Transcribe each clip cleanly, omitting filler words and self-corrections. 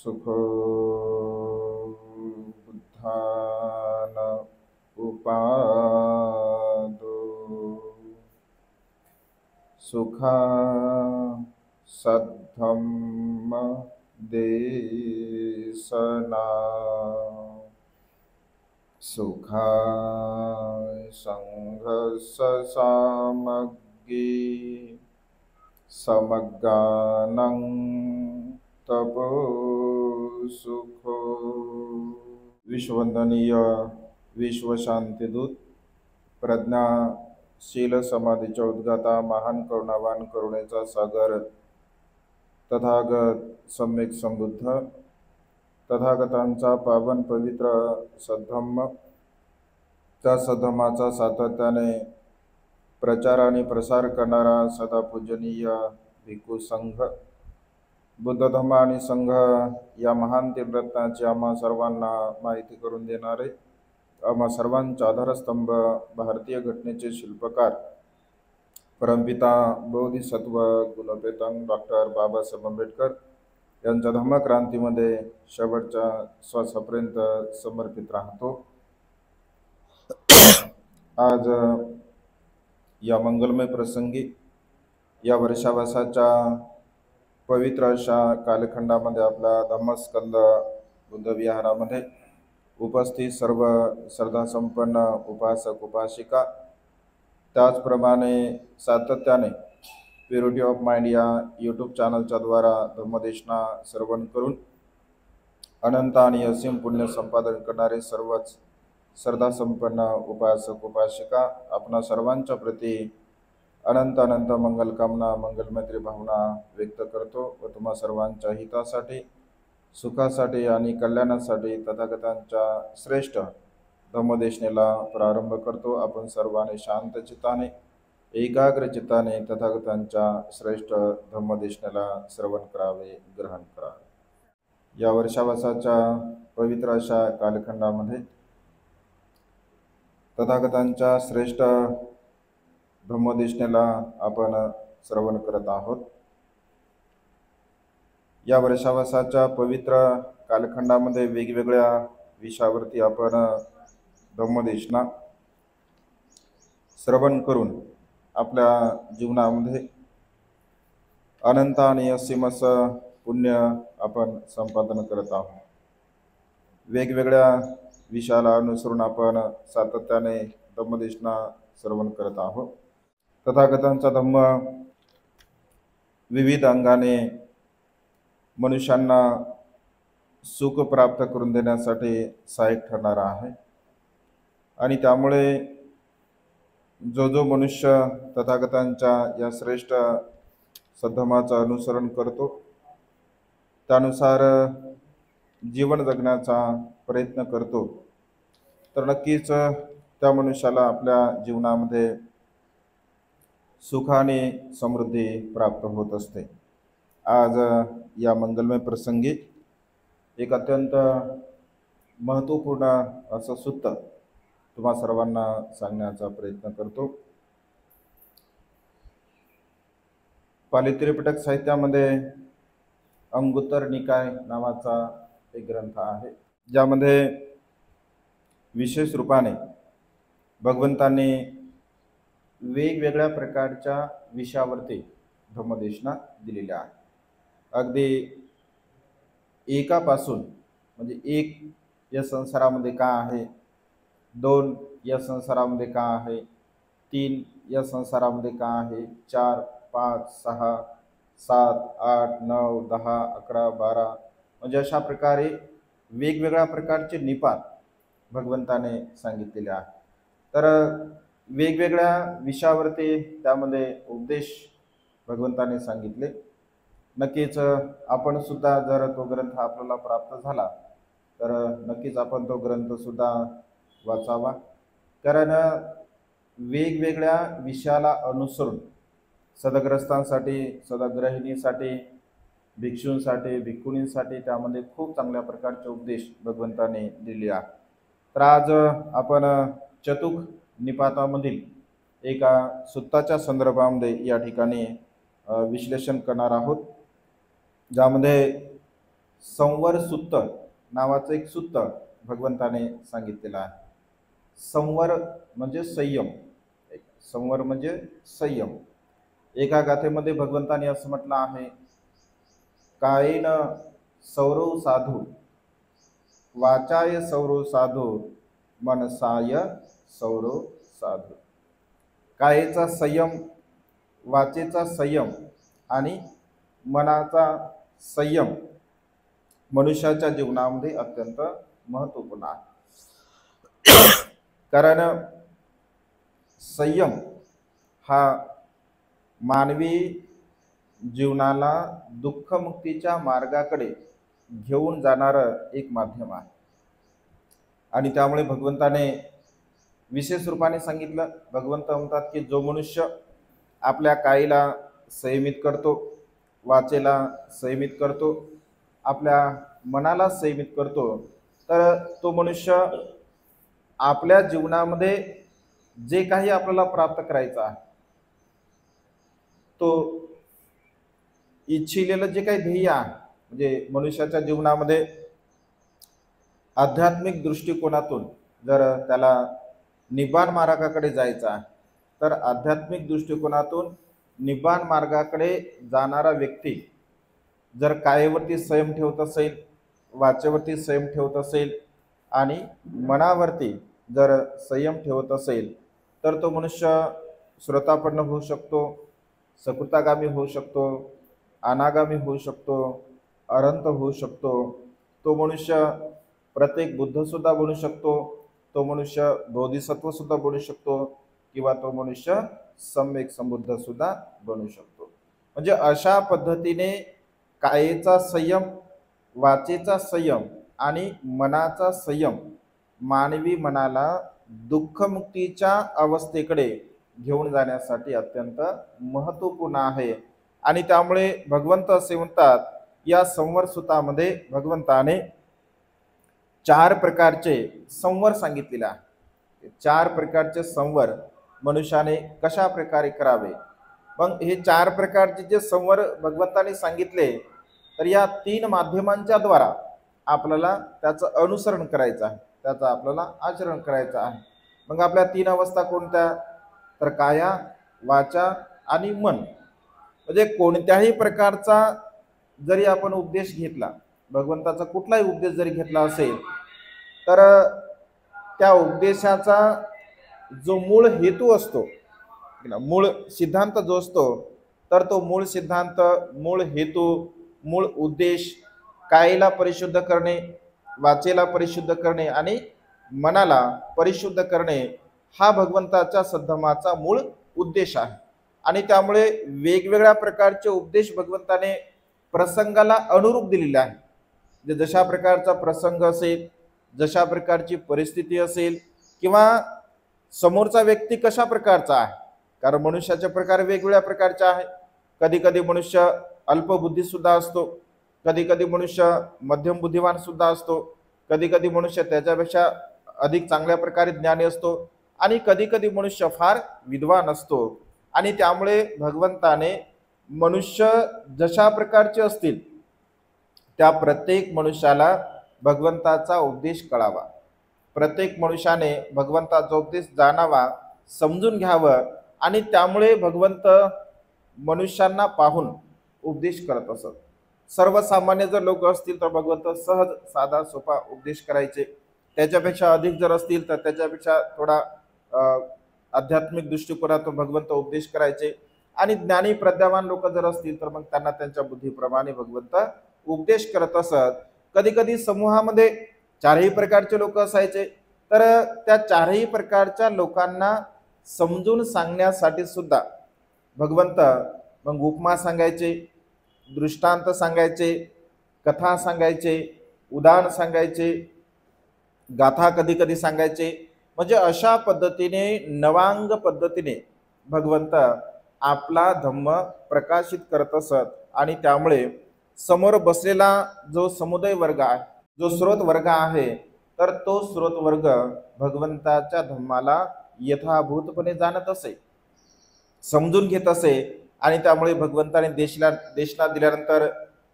सुखो बुद्धान उपादो सुखा सद्धम्म देशना सुखाय संघर्ष सामग्री समगानं तपो सुखो। विश्ववंदनीय विश्व शांतिदूत प्रज्ञाशील समाधीच्या उद्गाता महान करुणावान करुणेचा सागर तथागत सम्यक संबुद्ध तथागतांचा पावन पवित्र सद्धम्म त्या सद्धम्माचा सातत्याने प्रचार आणि प्रसार करणारा सदा पूजनीय भिक्खू संघ बुद्ध धम्म आणि संघ या महान तीर्थरत्नाची आम्हा सर्वांना माहिती करून देणारे आम्हा सर्वांचा आधारस्तंभ भारतीय घटनेचे शिल्पकार परमपिता बोधिसत्व कुलपेतन डॉक्टर बाबासाहेब आंबेडकर यांच्या धम्मक्रांतीमध्ये शेवटच्या श्वासापर्यंत समर्पित राहतो। आज या मंगलमय प्रसंगी या वर्षावासाच्या पवित्र अशा कालखंडामध्ये आपला धम्मस्कंद बुद्ध विहारामध्ये उपस्थित सर्व श्रद्धासंपन्न उपासक उपासिका त्याचप्रमाणे सातत्याने प्युरिटी ऑफ माइंड या यूट्यूब चॅनलच्या द्वारा धम्मदेशना श्रवण करून अनंत आणि असीम पुण्य संपादन करणारे सर्वच श्रद्धासंपन्न उपासक उपासिका आपणा सर्वांच्या प्रती अनंत अनंत मंगलकामना मंगलमैत्री भावना व्यक्त करतो व तुम्हा सर्वांच्या हितासाठी सुखासाठी आणि कल्याणासाठी तथागतांच्या श्रेष्ठ धम्मदेशनेला प्रारंभ करतो। आपण सर्वांनी शांत चित्ताने एकाग्र चित्ताने तथागतांच्या श्रेष्ठ धम्मदेशनेला श्रवण करावे ग्रहण करावे। या वर्षावासाच्या पवित्र अशा कालखंडामध्ये तथागतांच्या श्रेष्ठ धम्मदेशनेला आपण श्रवण करत आहोत। या वर्षावासाच्या पवित्र कालखंडामध्ये वेगवेगळ्या विषयावरती आपण धम्मदेशना श्रवण करून आपल्या जीवनामध्ये अनंत आणि असीम असं पुण्य आपण संपादन करत आहोत। वेगवेगळ्या विषयाला अनुसरून आपण सातत्याने धम्मदेशना श्रवण करत आहोत। तथागतांचा धम्म विविध अंगाने मनुष्यांना सुख प्राप्त करून देण्यासाठी सहाय्यक ठरणारा आहे आणि त्यामुळे जो मनुष्य तथागतांच्या या श्रेष्ठ सद्धम्माचं अनुसरण करतो त्यानुसार जीवन जगण्याचा प्रयत्न करतो तर नक्कीच त्या मनुष्याला आपल्या जीवनामध्ये सुख आणि समृद्धी प्राप्त होत असते। आज या मंगलमय प्रसंगी एक अत्यंत महत्त्वपूर्ण असं सूत्र तुम्हा सर्वांना सांगण्याचा प्रयत्न करतो। पाली त्रिपिटक साहित्यामध्ये अंगुत्तर निकाय नावाचा एक ग्रंथ आहे ज्यामध्ये विशेष रूपाने भगवंतांनी वेगवेगळ्या प्रकारच्या विषयावरती धम्मदेशना दिलेल्या आहे। अगदी एकापासून म्हणजे एक या संसारामध्ये का आहे, दोन या संसारामध्ये का आहे, तीन या संसारामध्ये का आहे, 4, 5, 6, 7, 8, 9, 10, 11, 12 म्हणजे अशा प्रकारे वेगवेगळ्या प्रकारचे निपात भगवंताने सांगितलेले आहे। तर वेगवेगळ्या विषयावरती त्यामध्ये उपदेश भगवंताने सांगितले। नक्कीच आपण सुद्धा जर तो ग्रंथ आपल्याला प्राप्त झाला तर नक्कीच आपण तो ग्रंथ सुद्धा वाचावा, कारण वेगवेगळ्या विषयाला अनुसरून सदग्रस्तांसाठी सदग्रहिणीसाठी भिक्षूंसाठी भिक्खुनींसाठी त्यामध्ये खूप चांगल्या प्रकारचे उपदेश भगवंताने दिले आहेत। तर आज आपण चतुक निपातामधील एका सुत्ताच्या संदर्भामध्ये या ठिकाणी विश्लेषण करणार आहोत, ज्यामध्ये संवर सूत्र नावाचं एक सूत्र भगवंताने सांगितलेलं आहे. संवर म्हणजे संयम, संवर म्हणजे संयम. एका गाथेमध्ये भगवंताने असं म्हटलं आहे, कायेन सौरव साधू, वाचाय सौरव साधू, मनसाय सौरव साधू. कायेचा संयम, वाचेचा संयम आणि मनाचा संयम मनुष्याच्या जीवनामध्ये अत्यंत महत्त्वपूर्ण आहे. कारण संयम हा मानवी जीवनाला दुःखमुक्तीच्या मार्गाकडे घेऊन जाणारं एक माध्यम आहे. आणि त्यामुळे भगवंताने विशेष रूपाने सांगितलं. भगवंत म्हणतात की जो मनुष्य आपल्या कायेला संयमित करतो, वाचेला संयमित करतो, आपल्या मनाला संयमित करतो, तर तो मनुष्य आपल्या जीवनामध्ये जे काही आपल्याला प्राप्त करायचं आहे, तो इच्छिलेलं जे काही ध्येय आहे, म्हणजे मनुष्याच्या जीवनामध्ये आध्यात्मिक दृष्टिकोनातून जर त्याला निब्बाण मार्गाकडे जायचं आहे, तर आध्यात्मिक दृष्टिकोनातून निब्बाण मार्गाकडे जाणारा व्यक्ती जर कायेवरती संयम ठेवत असेल, वाचेवरती संयम ठेवत असेल आणि मनावरती जर संयम ठेवत असेल, तर तो मनुष्य श्रोतापन्न होऊ शकतो, सकृतागामी होऊ शकतो, अनागामी होऊ शकतो, अनंत होऊ शकतो. तो मनुष्य प्रत्येक बुद्धसुद्धा बनू शकतो, तो मनुष्य बोधिसत्व सुद्धा बनू शकतो, किंवा तो मनुष्य सम्यक संबुद्ध सुद्धा बनू शकतो. म्हणजे अशा पद्धतीने कायेचा संयम, वाचेचा संयम आणि मनाचा संयम मानवी मनाला दुःखमुक्तीच्या अवस्थेकडे घेऊन जाण्यासाठी अत्यंत महत्त्वपूर्ण आहे. आणि त्यामुळे भगवंत असे म्हणतात, या संवर सूत्रामध्ये भगवंताने 4 प्रकारचे संवर सांगितलेले आहे. 4 प्रकारचे संवर मनुष्याने कशा प्रकारे करावे. मग हे 4 प्रकारचे जे संवर भगवंताने सांगितले, तर या 3 माध्यमांच्या द्वारा आपल्याला त्याचं अनुसरण करायचं आहे, त्याचं आपल्याला आचरण करायचं आहे. मग आपल्या 3 अवस्था कोणत्या, तर काया, वाचा आणि मन. म्हणजे कोणत्याही प्रकारचा जरी आपण उपदेश घेतला, भगवंताचा कुठलाही उपदेश जरी घेतला असेल, तर त्या उपदेशाचा जो मूळ हेतू असतो, मूळ सिद्धांत जो असतो, तर तो मूळ सिद्धांत, मूळ हेतू, मूळ उद्देश कायेला परिशुद्ध करणे, वाचेला परिशुद्ध करणे आणि मनाला परिशुद्ध करणे, हा भगवंताच्या सद्धमाचा मूळ उद्देश आहे. आणि त्यामुळे वेगवेगळ्या प्रकारचे उपदेश भगवंताने प्रसंगाला अनुरूप दिलेले आहे. जशा प्रकारचा प्रसंग असेल, जशा प्रकारची परिस्थिती असेल, किंवा समोरचा व्यक्ती कशा प्रकारचा आहे, कारण मनुष्याचे प्रकार वेगवेगळ्या प्रकारचे आहे. कधी कधी मनुष्य अल्पबुद्धी सुद्धा असतो, कधी कधी मनुष्य मध्यम बुद्धिवान सुद्धा असतो, कधी कधी मनुष्य त्याच्यापेक्षा अधिक चांगल्या प्रकारे ज्ञानी असतो, आणि कधी कधी मनुष्य फार विद्वान असतो. आणि त्यामुळे भगवंताने मनुष्य जशा प्रकारचे असतील, त्या प्रत्येक मनुष्याला भगवंताचा उपदेश कळावा, प्रत्येक मनुष्याने भगवंताचा उपदेश जाणावा, समजून घ्यावं. आणि त्यामुळे भगवंत मनुष्यांना पाहून उपदेश करत असत. सर्वसामान्य जर लोक असतील तर भगवंत सहज साधा सोपा उपदेश करायचे, त्याच्यापेक्षा अधिक जर असतील तर त्याच्यापेक्षा थोडा आध्यात्मिक दृष्टिकोनातून भगवंत उपदेश करायचे. आणि ज्ञानी प्रज्ञावान लोक जर असतील तर मग त्यांना त्यांच्या बुद्धीप्रमाणे भगवंत उपदेश करत असत. कधी कधी समूहामध्ये 4ही प्रकारचे लोक असायचे, तर त्या 4ही प्रकारच्या लोकांना समजून सांगण्यासाठी सुद्धा भगवंत मग उपमा सांगायचे, दृष्टांत सांगायचे, कथा सांगायचे, उदाहरण सांगायचे, गाथा कधी कधी सांगायचे. म्हणजे अशा पद्धतीने नवांग पद्धतीने भगवंत आपला धम्म प्रकाशित करत असत. आणि त्यामुळे समोर बसलेला जो समुदाय वर्ग आहे, जो स्रोत वर्ग आहे, तर तो स्रोत वर्ग भगवंताच्या धम्माला यथाभूतपणे जाणत असे, समजून घेत असे. आणि त्यामुळे भगवंताने देशना दिल्यानंतर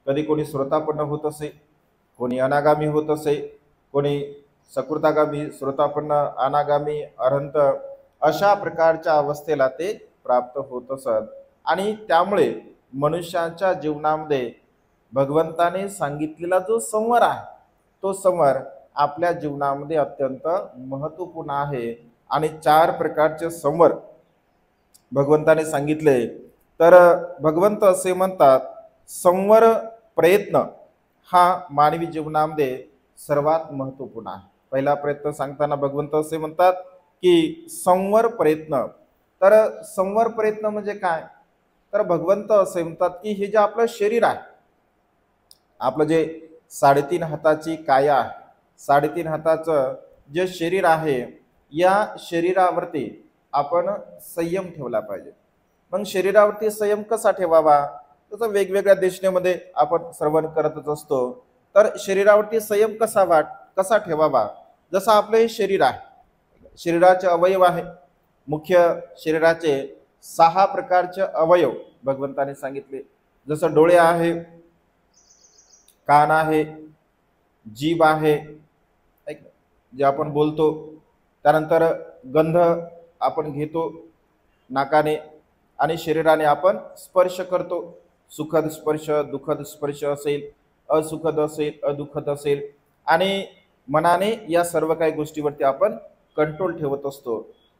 कधी कोणी श्रोतापन्न होत असे, कोणी अनागामी होत असे, कोणी सकृतागामी, श्रोतापन्न, अनागामी, अरहंत अशा प्रकारच्या अवस्थेला ते प्राप्त होत असत. आणि त्यामुळे मनुष्याच्या जीवनामध्ये भगवंताने सांगितलेला जो संवर आहे तो संवर आपल्या जीवनामध्ये अत्यंत महत्त्वपूर्ण आहे. आणि 4 प्रकारचे संवर भगवंताने सांगितले. तर भगवंत असे म्हणतात, संवर प्रयत्न हा मानवी जीवनामध्ये सर्वात महत्त्वपूर्ण आहे. पहिला प्रयत्न सांगताना भगवंत असे म्हणतात की संवर प्रयत्न. तर संवर प्रयत्न म्हणजे काय? तर भगवंत असे म्हणतात की हे जे आपलं शरीर आहे, आपलं जे 3.5 हाताची काया आहे, 3.5 हाताचं जे शरीर आहे, या शरीरावरती आपण संयम ठेवला पाहिजे. मग शरीरावरती संयम कसा ठेवावा? तसं वेगवेगळ्या देशनेमध्ये आपण श्रवण करतच असतो. तर शरीरावरती संयम कसा ठेवावा? जसं आपलं हे शरीर आहे, शरीराचे अवयव आहे. मुख्य शरीराचे 6 प्रकारचे अवयव भगवंताने सांगितले. जसं डोळे आहे, कान आहे, जीभ आहे, जे आपण बोलतो. त्यानंतर गंध आपण घेतो नाकाने, आणि शरीराने आपण स्पर्श करतो. सुखद स्पर्श, दुःखद स्पर्श असेल, असुखद असेल, अदुःखद असेल. आणि मनाने या सर्व काही गोष्टीवरती आपण कंट्रोल ठेवत असतो.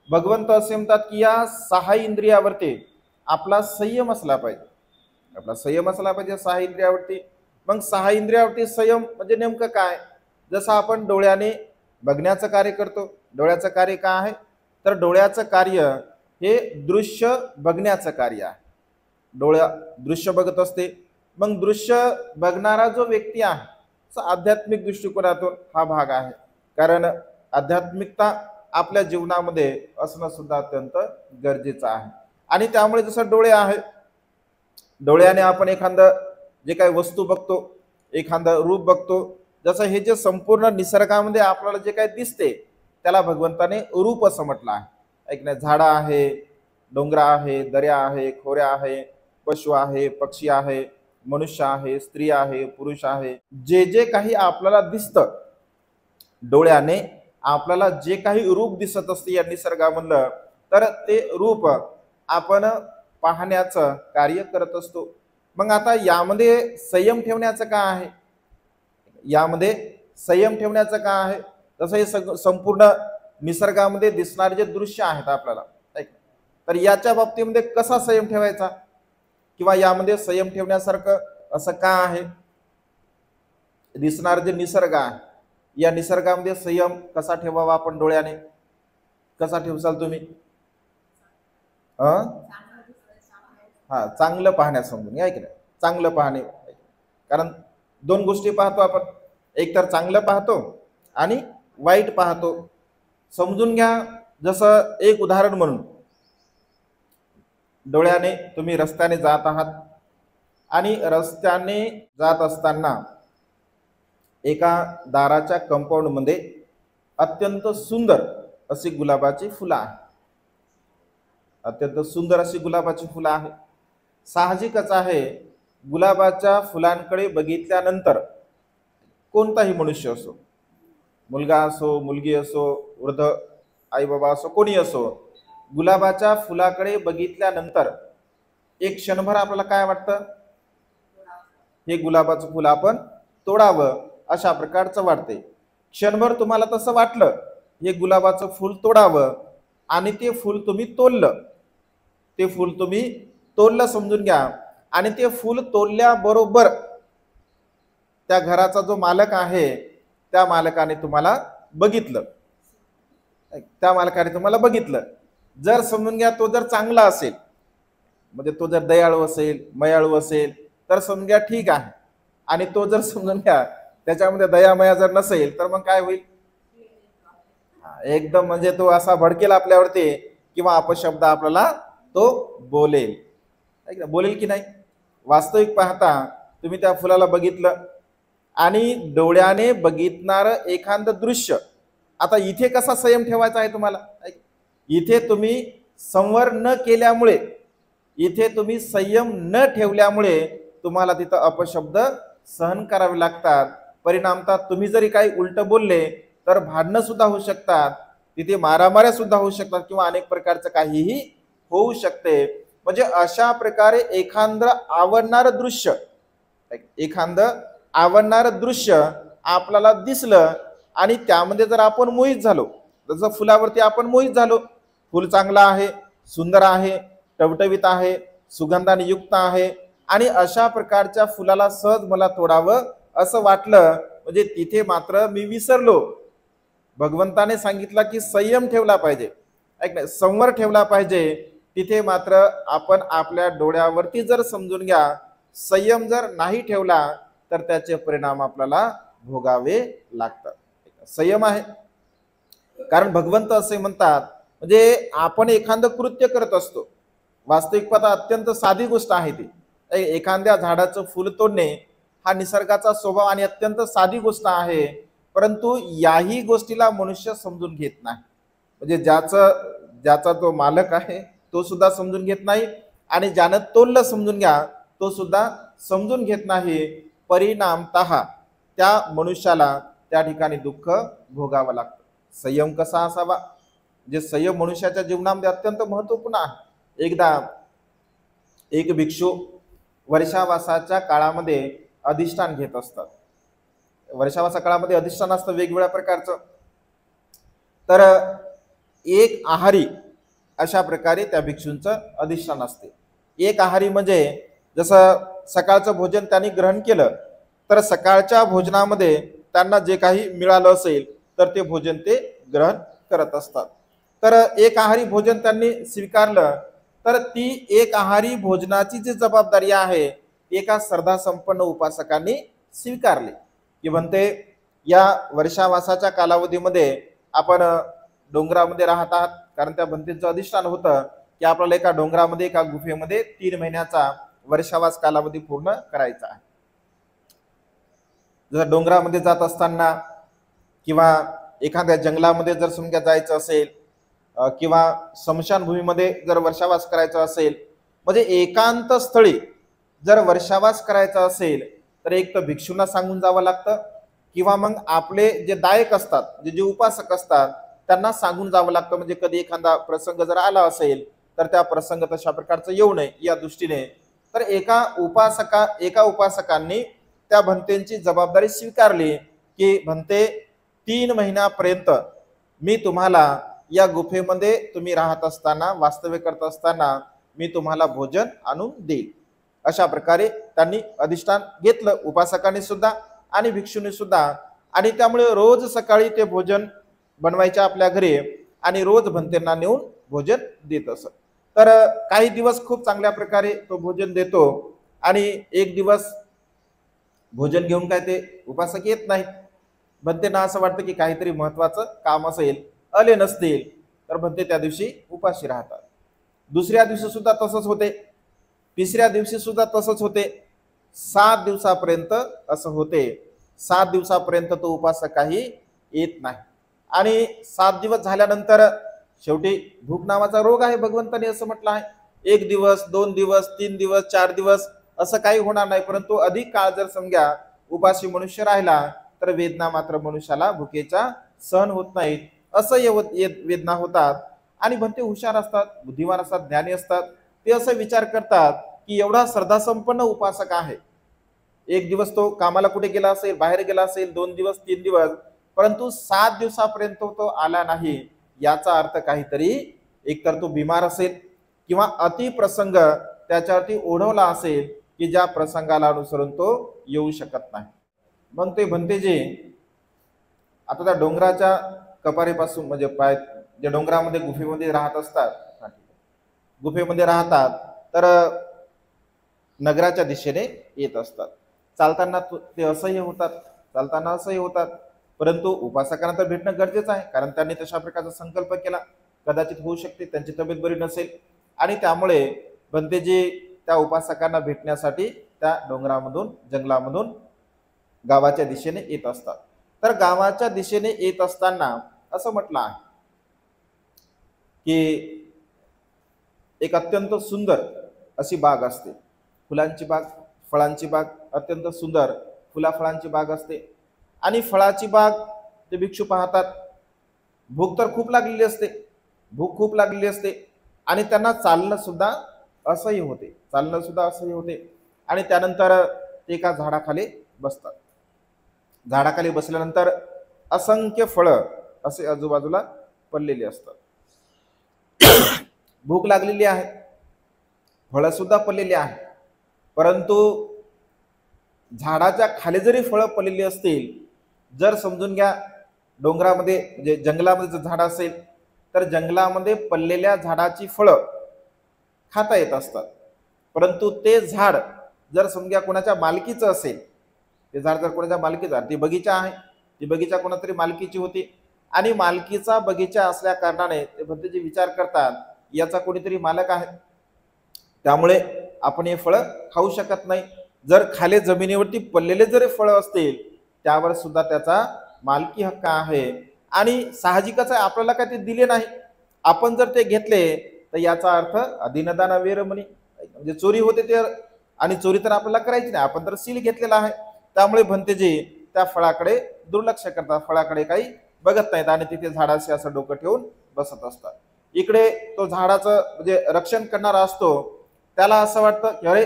भगवंत असे म्हणतात की या 6 इंद्रियावरती आपला संयम असला पाहिजे. आपला संयम असला पाहिजे 6 इंद्रियावरती. मग 6 इंद्रियावरती संयम म्हणजे नेमकं काय? जसं आपण डोळ्याने बघण्याचं कार्य करतो. डोळ्याचं कार्य काय आहे? तर डोळ्याचं कार्य हे दृश्य बघण्याचं कार्य आहे. डोळा दृश्य बघत असते. मग दृश्य बघणारा जो व्यक्ती आहे, आध्यात्मिक दृष्टिकोनातून हा भाग आहे. कारण आध्यात्मिकता आपल्या जीवनामध्ये असणं सुद्धा अत्यंत गरजेचं आहे. आणि त्यामुळे जसं डोळे आहे, डोळ्याने आपण एखादं जे काही वस्तू बघतो, एखादं रूप बघतो. जसं हे जे संपूर्ण निसर्गामध्ये आपल्याला जे काही दिसते त्याला भगवंताने रूप असं म्हटलं आहे. ऐकण्या झाडं आहे, डोंगर आहे, दर्या आहे, खोऱ्या आहे, पशु आहे, पक्षी आहे, मनुष्य आहे, स्त्री आहे, पुरुष आहे. जे जे काही आपल्याला दिसतं डोळ्याने, आपल्याला जे काही रूप दिसत असते या निसर्गामधलं, तर ते रूप आपण पाहण्याचं कार्य करत असतो. मग आता यामध्ये संयम ठेवण्याचं काय आहे? यामध्ये संयम ठेवण्याचं काय आहे? तसं हे संपूर्ण निसर्गामध्ये दिसणारे जे दृश्य आहेत आपल्याला, तर याच्या बाबतीमध्ये कसा संयम ठेवायचा, किंवा यामध्ये संयम ठेवण्यासारखं असं का आहे? दिसणारे जे निसर्ग आहे, या निसर्गामध्ये संयम कसा ठेवावा आपण डोळ्याने? कसा ठेवसाल तुम्ही? हा, चांगलं पाहण्यास समजून घ्या की नाही? चांगलं पाहणे. कारण 2 गोष्टी पाहतो आपण, एक तर चांगलं पाहतो आणि वाईट पाहतो. समजून घ्या. जसं एक उदाहरण म्हणून, डोळ्याने तुम्ही रस्त्याने जात आहात आणि रस्त्याने जात असताना एका दाराच्या कंपाऊंड मध्ये अत्यंत सुंदर अशी गुलाबाची फुलं आहे. अत्यंत सुंदर अशी गुलाबाची फुलं आहे. साहजिकच आहे, गुलाबाच्या फुलांकडे बघितल्यानंतर कोणताही मनुष्य असो, मुलगा असो, मुलगी असो, वृद्ध आई बाबा असो, कोणी असो, गुलाबाच्या फुलाकडे बघितल्यानंतर एक क्षणभर आपल्याला काय वाटतं? हे गुलाबाचं फुल आपण तोडावं अशा प्रकारचं वाटते. क्षणभर तुम्हाला तसं वाटलं, हे गुलाबाचं फुल तोडावं, आणि ते फुल तुम्ही तोडलं. ते फुल तुम्ही तोडलं समजून घ्या. आणि ते फुल तोडल्याबरोबर त्या घराचा जो मालक आहे, त्या मालकाने तुम्हाला बघितलं. त्या मालकाने तुम्हाला बघितलं. जर समजून घ्या तो जर चांगला असेल, म्हणजे तो जर दयाळू असेल, मयाळू असेल, तर समजून घ्या ठीक आहे. आणि तो जर समजून घ्या त्याच्यामध्ये दयामया जर नसेल, तर मग काय होईल? एकदम म्हणजे तो असा भडकेल आपल्यावरती, किंवा अपशब्द आपल्याला तो बोलेल. बोलेल की नाही? वास्तविक पाहता तुम्ही त्या फुलाला बघितलं आणि डोळ्याने बघितणार एखादं दृश्य. आता इथे कसा संयम ठेवायचा आहे तुम्हाला? इथे तुम्ही संवर न केल्यामुळे, इथे तुम्ही संयम न ठेवल्यामुळे तुम्हाला तिथं अपशब्द सहन करावे लागतात. परिणामतः तुम्ही जरी काही उलट बोलले तर भांडणं सुद्धा होऊ शकतात, तिथे मारामाऱ्या सुद्धा होऊ शकतात किंवा अनेक प्रकारचं काहीही होऊ शकते. म्हणजे अशा प्रकारे एखादं आवडणारं दृश्य आपल्याला दिसलं आणि त्यामध्ये जर आपण मोहित झालो, जसं फुलावरती आपण मोहित झालो, फुल चांगलं आहे, सुंदर आहे, टवटवीत आहे, सुगंधाने युक्त आहे आणि अशा प्रकारच्या फुलाला सहज मला तोडावं असं वाटलं, म्हणजे तिथे मात्र मी विसरलो. भगवंताने सांगितलं की संयम ठेवला पाहिजे, ऐक नाही, संवर ठेवला पाहिजे. तिथे मात्र आपण आपल्या डोळ्यावरती जर समजून घ्या, संयम जर नाही ठेवला तर त्याचे परिणाम आपल्याला भोगावे लागतात. संयम आहे, कारण भगवंत असे म्हणतात, म्हणजे आपण एखादं कृत्य करत असतो, वास्तविक पाहता अत्यंत साधी गोष्ट आहे ती. एखाद्या झाडाचं फुल तोडणे हा निसर्गाचा स्वभाव आणि अत्यंत साधी गोष्ट आहे, परंतु याही गोष्टीला मनुष्य समजून घेत नाही. म्हणजे ज्याचा तो मालक आहे तो सुद्धा समजून घेत नाही आणि ज्यानं तोडलं समजून घ्या तो सुद्धा समजून घेत नाही. परिणामतः त्या मनुष्याला त्या ठिकाणी दुःख भोगावं लागतं. संयम कसा असावा, जे संयम मनुष्याच्या जीवनामध्ये अत्यंत महत्वपूर्ण आहे. एकदा एक भिक्षू वर्षावासाच्या काळामध्ये अधिष्ठान घेत असतात. वर्षावासा काळामध्ये अधिष्ठान असतं वेगवेगळ्या प्रकारचं. तर एक आहारी अशा प्रकारे त्या भिक्षूंचं अधिष्ठान असते. एक आहारी म्हणजे जसं सकाळचं भोजन त्यांनी ग्रहण केलं तर सकाळच्या भोजनामध्ये त्यांना जे काही मिळालं असेल तर ते भोजन ते ग्रहण करत असतात. तर एक आहारी भोजन त्यांनी स्वीकारलं तर ती एक आहारी भोजनाची जी जबाबदारी आहे एका श्रद्धा संपन्न उपासकांनी स्वीकारली, की म्हणते या वर्षावासाच्या कालावधीमध्ये आपण डोंगरामध्ये राहत आहात, कारण त्या भंतेचं अधिष्ठान होतं की आपल्याला एका डोंगरामध्ये एका गुफेमध्ये 3 महिन्याचा वर्षावास कालावधी पूर्ण करायचा आहे. जर डोंगरामध्ये जात असताना किंवा एखाद्या जंगलामध्ये जर समजा जायचं असेल किंवा स्मशानभूमीमध्ये जर वर्षावास करायचा असेल, म्हणजे एकांत स्थळी जर वर्षावास करायचा असेल तर एक तर भिक्षूंना सांगून जावं लागतं किंवा मग आपले जे दायक असतात, जे उपासक असतात त्यांना सांगून जावं लागतं. म्हणजे कधी एखादा प्रसंग जर आला असेल तर त्या प्रसंग तशा प्रकारचं येऊ नये या दृष्टीने. तर एका उपासकांनी त्या भंतेची जबाबदारी स्वीकारली की भंते 3 महिन्यापर्यंत मी तुम्हाला या गुफेमध्ये तुम्ही राहत असताना वास्तव्य करत असताना मी तुम्हाला भोजन आणून देईल. अशा प्रकारे त्यांनी अधिष्ठान घेतलं, उपासकांनी सुद्धा आणि भिक्षूंनी सुद्धा. आणि त्यामुळे रोज सकाळी ते भोजन बनवायचे आपल्या घरी आणि रोज भंतेंना नेऊन भोजन देत असत. तर काही दिवस खूप चांगल्या प्रकारे तो भोजन देतो आणि एक दिवस भोजन घेऊन काय ते उपासक येत नाहीत. भंतेंना असं वाटतं की काहीतरी महत्वाचं काम असेल, आले नसतील, तर भंते त्या दिवशी उपाशी राहतात. दुसऱ्या दिवशी सुद्धा तसंच होते, तिसऱ्या दिवशी सुद्धा तसंच होते, 7 दिवसापर्यंत असं होते. 7 दिवसापर्यंत तो उपासक काही येत नाही आणि 7 दिवस झाल्यानंतर शेवटी भूक नावाचा रोग आहे, भगवंताने असं म्हटलं आहे. 1 दिवस 2 दिवस 3 दिवस 4 दिवस असं काही होणार नाही, परंतु अधिक काळ जर समजा उपाशी मनुष्य राहिला तर वेदना मात्र मनुष्याला भुकेच्या सहन होत नाहीत. असं वेदना होतात आणि भंते हुशार असतात, बुद्धिमान असतात, ज्ञानी असतात. ते असं विचार करतात की एवढा श्रद्धासंपन्न उपासक आहे, एक दिवस तो कामाला कुठे गेला असेल, बाहेर गेला असेल, 2 दिवस 3 दिवस, परंतु 7 दिवसापर्यंत तो आला नाही, याचा अर्थ काहीतरी एकतर तो बिमार असेल किंवा अतिप्रसंग त्याच्यावरती ओढवला असेल की ज्या प्रसंगाला अनुसरून तो येऊ शकत नाही. मग ते भंतेजी आता त्या डोंगराच्या कपारीपासून म्हणजे पाय जे डोंगरामध्ये गुफेमध्ये राहत असतात, गुफेमध्ये राहतात, तर नगराच्या दिशेने येत असतात. चालताना ते असह्य होतात, परंतु उपासकांना तर भेटणं गरजेचं आहे, कारण त्यांनी तशा प्रकारचा संकल्प केला. कदाचित होऊ शकते त्यांची तब्येत बरी नसेल आणि त्यामुळे भंतेजी त्या उपासकांना भेटण्यासाठी त्या डोंगरामधून जंगलामधून गावाच्या दिशेने येत असतात. तर गावाच्या दिशेने येत असताना असं म्हटलं आहे की एक अत्यंत सुंदर अशी बाग असते, फुलांची बाग, फळांची बाग, अत्यंत सुंदर फुला फळांची बाग असते. आणि फळाची बाग ते भिक्षू पाहतात. भूक तर खूप लागलेली असते, भूक खूप लागलेली असते आणि त्यांना चालणं सुद्धा असह्य होते, चालणं सुद्धा असह्य होते. आणि त्यानंतर ते एका झाडाखाली बसतात. झाडाखाली बसल्यानंतर असंख्य फळं असे आजूबाजूला पडलेली असतात. भूक लागलेली आहे, फळं सुद्धा पडलेली आहे, परंतु झाडाच्या खाली जरी फळं पडलेली असतील, जर समजून घ्या डोंगरामध्ये म्हणजे जंगलामध्ये जर झाड असेल तर जंगलामध्ये पडलेल्या झाडाची फळं खाता येत असतात. परंतु ते झाड जर समजा कोणाच्या मालकीचं असेल, ते झाड जर कोणाच्या मालकीचं, ती बगीचा आहे, ती बगीचा कोणातरी मालकीची होती आणि मालकीचा बगीचा असल्या कारणाने ते भंतेजी विचार करतात याचा कोणीतरी मालक आहे, त्यामुळे आपण हे फळं खाऊ शकत नाही. जर खाली जमिनीवरती पडलेले जर फळं असतील त्यावर सुद्धा त्याचा मालकी हक्क आहे. आणि साहजिकच आहे, आपल्याला काय ते दिले नाही, आपण जर ते घेतले तर याचा अर्थ अदिनदाना वेरमणी, म्हणजे चोरी होते ते. आणि चोरी तर आपल्याला करायची नाही, आपण तर सील घेतलेला आहे. त्यामुळे भंतेजी त्या फळाकडे दुर्लक्ष करतात, फळाकडे काही बघत नाहीत आणि तिथे झाडाशी असं डोकं ठेवून बसत असतात. इकडे तो झाडाचं म्हणजे रक्षण करणारा असतो, त्याला असं वाटतं की अरे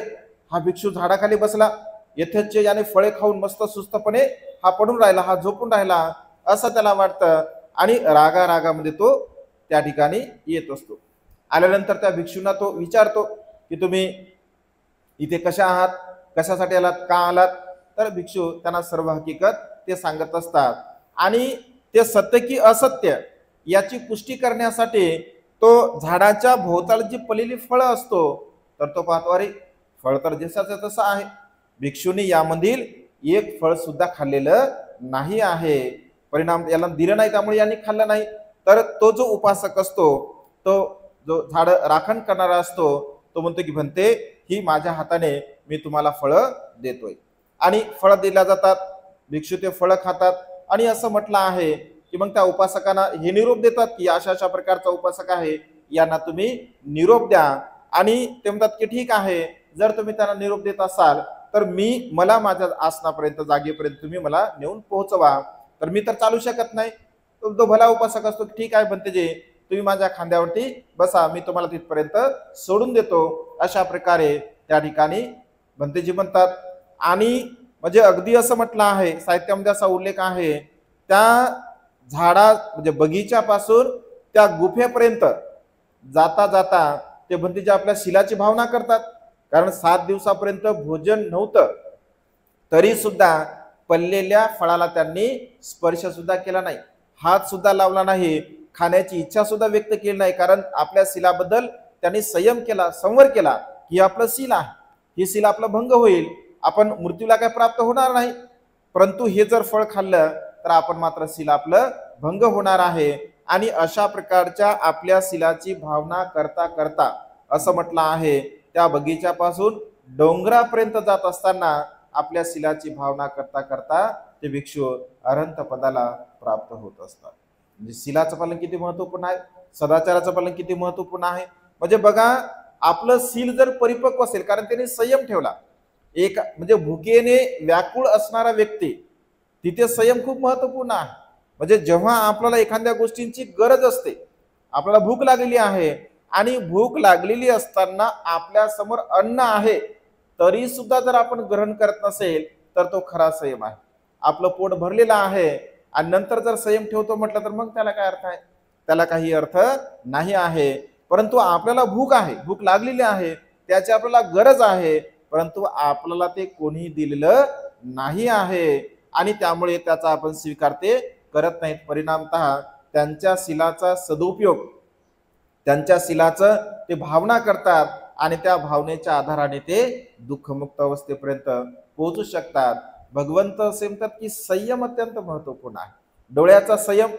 हा भिक्षू झाडाखाली बसला, येथेच याने फळे खाऊन मस्त सुस्तपणे हा पडून राहिला, हा झोपून राहिला, असं त्याला वाटतं. आणि रागा रागामध्ये तो त्या ठिकाणी येत असतो. आल्यानंतर त्या भिक्षूंना तो विचारतो की तुम्ही इथे कशा आहात, कशासाठी आलात, का आलात. तर भिक्षू त्यांना सर्व हकीकत ते सांगत असतात आणि ते सत्य की असत्य याची पुष्टी करण्यासाठी तो झाडाच्या भोवताली जी पडलेली फळं असतो तर तो पाहतो अरे फळ तर जसाचं तसं आहे, भिक्षूने यामधील एक फळ सुद्धा खाल्लेलं नाही आहे, परिणाम याला दिलं नाही त्यामुळे यांनी खाल्लं नाही. तर तो जो उपासक असतो, तो जो झाड राखण करणारा असतो, तो म्हणतो की भंते ही माझ्या हाताने मी तुम्हाला फळं देतोय. आणि फळं दिल्या जातात, भिक्षू ते फळं खातात. आणि असं म्हटलं आहे की मग त्या उपासकांना हे निरोप देतात की अशा अशा प्रकारचा उपासक आहे, यांना तुम्ही निरोप द्या. आणि ते म्हणतात की ठीक आहे, जर तुम्ही त्यांना निरोप देत असाल तर मला माझ्या आसनापर्यंत जागेपर्यंत तुम्ही मला नेऊन पोहोचवा. तर मी तर चालू शकत नाही. तो भला उपासक असतो, ठीक आहे भंतेजी तुम्ही माझ्या खांद्यावरती बसा, मी तुम्हाला तिथपर्यंत सोडून देतो. अशा प्रकारे त्या ठिकाणी भंतेजी म्हणतात. आणि म्हणजे अगदी असं म्हटलं आहे, साहित्यामध्ये असा उल्लेख आहे, त्या झाडा म्हणजे बगीच्यापासून त्या गुफेपर्यंत जाता जाता ते भंतेजी आपल्या शिलाची भावना करतात. कारण 7 दिवसापर्यंत भोजन नव्हतं, तरी सुद्धा पडलेल्या फळाला त्यांनी स्पर्श सुद्धा केला नाही, हात सुद्धा लावला नाही, खाण्याची इच्छा सुद्धा व्यक्त केली नाही. कारण आपल्या शिलाबद्दल त्यांनी संयम केला, संवर केला की आपलं सील आहे, ही सील आपला भंग होईल, आपण मृत्यूला काय प्राप्त होणार नाही, परंतु हे जर फळ खाल्लं तर आपण मात्र सील आपलं भंग होणार आहे. आणि अशा प्रकारच्या आपल्या सीलाची भावना करता करता असं म्हटलं आहे, त्या बगीच्यापासून डोंगरापर्यंत जात असताना आपल्या सीलाची भावना करता करता ते भिक्षू अरहंत पदाला प्राप्त होत असतात. म्हणजे सीलाचं पालन किती महत्वपूर्ण आहे, सदाचाराचं पालन किती महत्वपूर्ण आहे. म्हणजे बघा आपलं सील जर परिपक्व असेल, कारण त्याने संयम ठेवला, एक म्हणजे भुकेने व्याकुळ असणारा व्यक्ती, तिथे संयम खूप महत्वपूर्ण आहे. म्हणजे जेव्हा आपल्याला एखाद्या गोष्टींची गरज असते, आपल्याला भूक लागलेली आहे आणि भूक लागलेली असताना आपल्या समोर अन्न आहे तरी सुद्धा जर आपण ग्रहण करत नसेल तर तो खरा संयम आहे. आपलं पोट भरलेलं आहे आणि नंतर जर संयम ठेवतो म्हटलं तर मग त्याला काय अर्थ आहे, त्याला काही अर्थ नाही आहे. परंतु आपल्याला भूक आहे, भूक लागलेली आहे, त्याची आपल्याला गरज आहे, परंतु आपल्याला ते कोणी दिलेलं नाही आहे आणि त्यामुळे त्याचा आपण स्वीकार ते करत नाहीत. परिणामतः त्यांच्या शिलाचा सदुपयोग, त्यांच्या शिलाचं ते भावना करतात आणि त्या भावनेच्या आधाराने ते दुःखमुक्त अवस्थेपर्यंत पोहोचू शकतात. भगवंत असे म्हणतात की संयम अत्यंत महत्वपूर्ण आहे. डोळ्याचा संयम,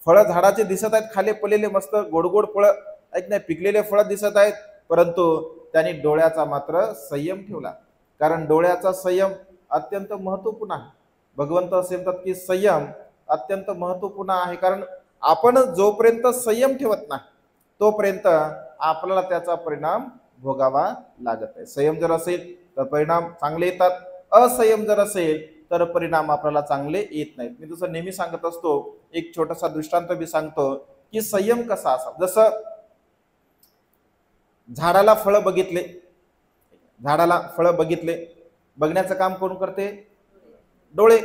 फळं झाडाचे दिसत आहेत, खाली पडलेले मस्त गोड गोड फळं आहेत, नाही पिकलेले फळं दिसत आहेत, परंतु त्यांनी डोळ्याचा मात्र संयम ठेवला, कारण डोळ्याचा संयम अत्यंत महत्वपूर्ण आहे. भगवंत असे म्हणतात की संयम अत्यंत महत्वपूर्ण आहे, कारण आपण जोपर्यंत संयम ठेवत नाही तोपर्यंत आपल्याला त्याचा परिणाम भोगावा लागत आहे. संयम जर असेल तर परिणाम चांगले येतात, असंयम जर असेल तर परिणाम आपल्याला चांगले येत नाहीत. मी जसं नेहमी सांगत असतो, एक छोटासा दृष्टांत मी सांगतो की संयम कसा असावा. जसं झाडाला फळं बघितले, झाडाला फळं बघितले, बघण्याचं काम कोण करते? डोळे.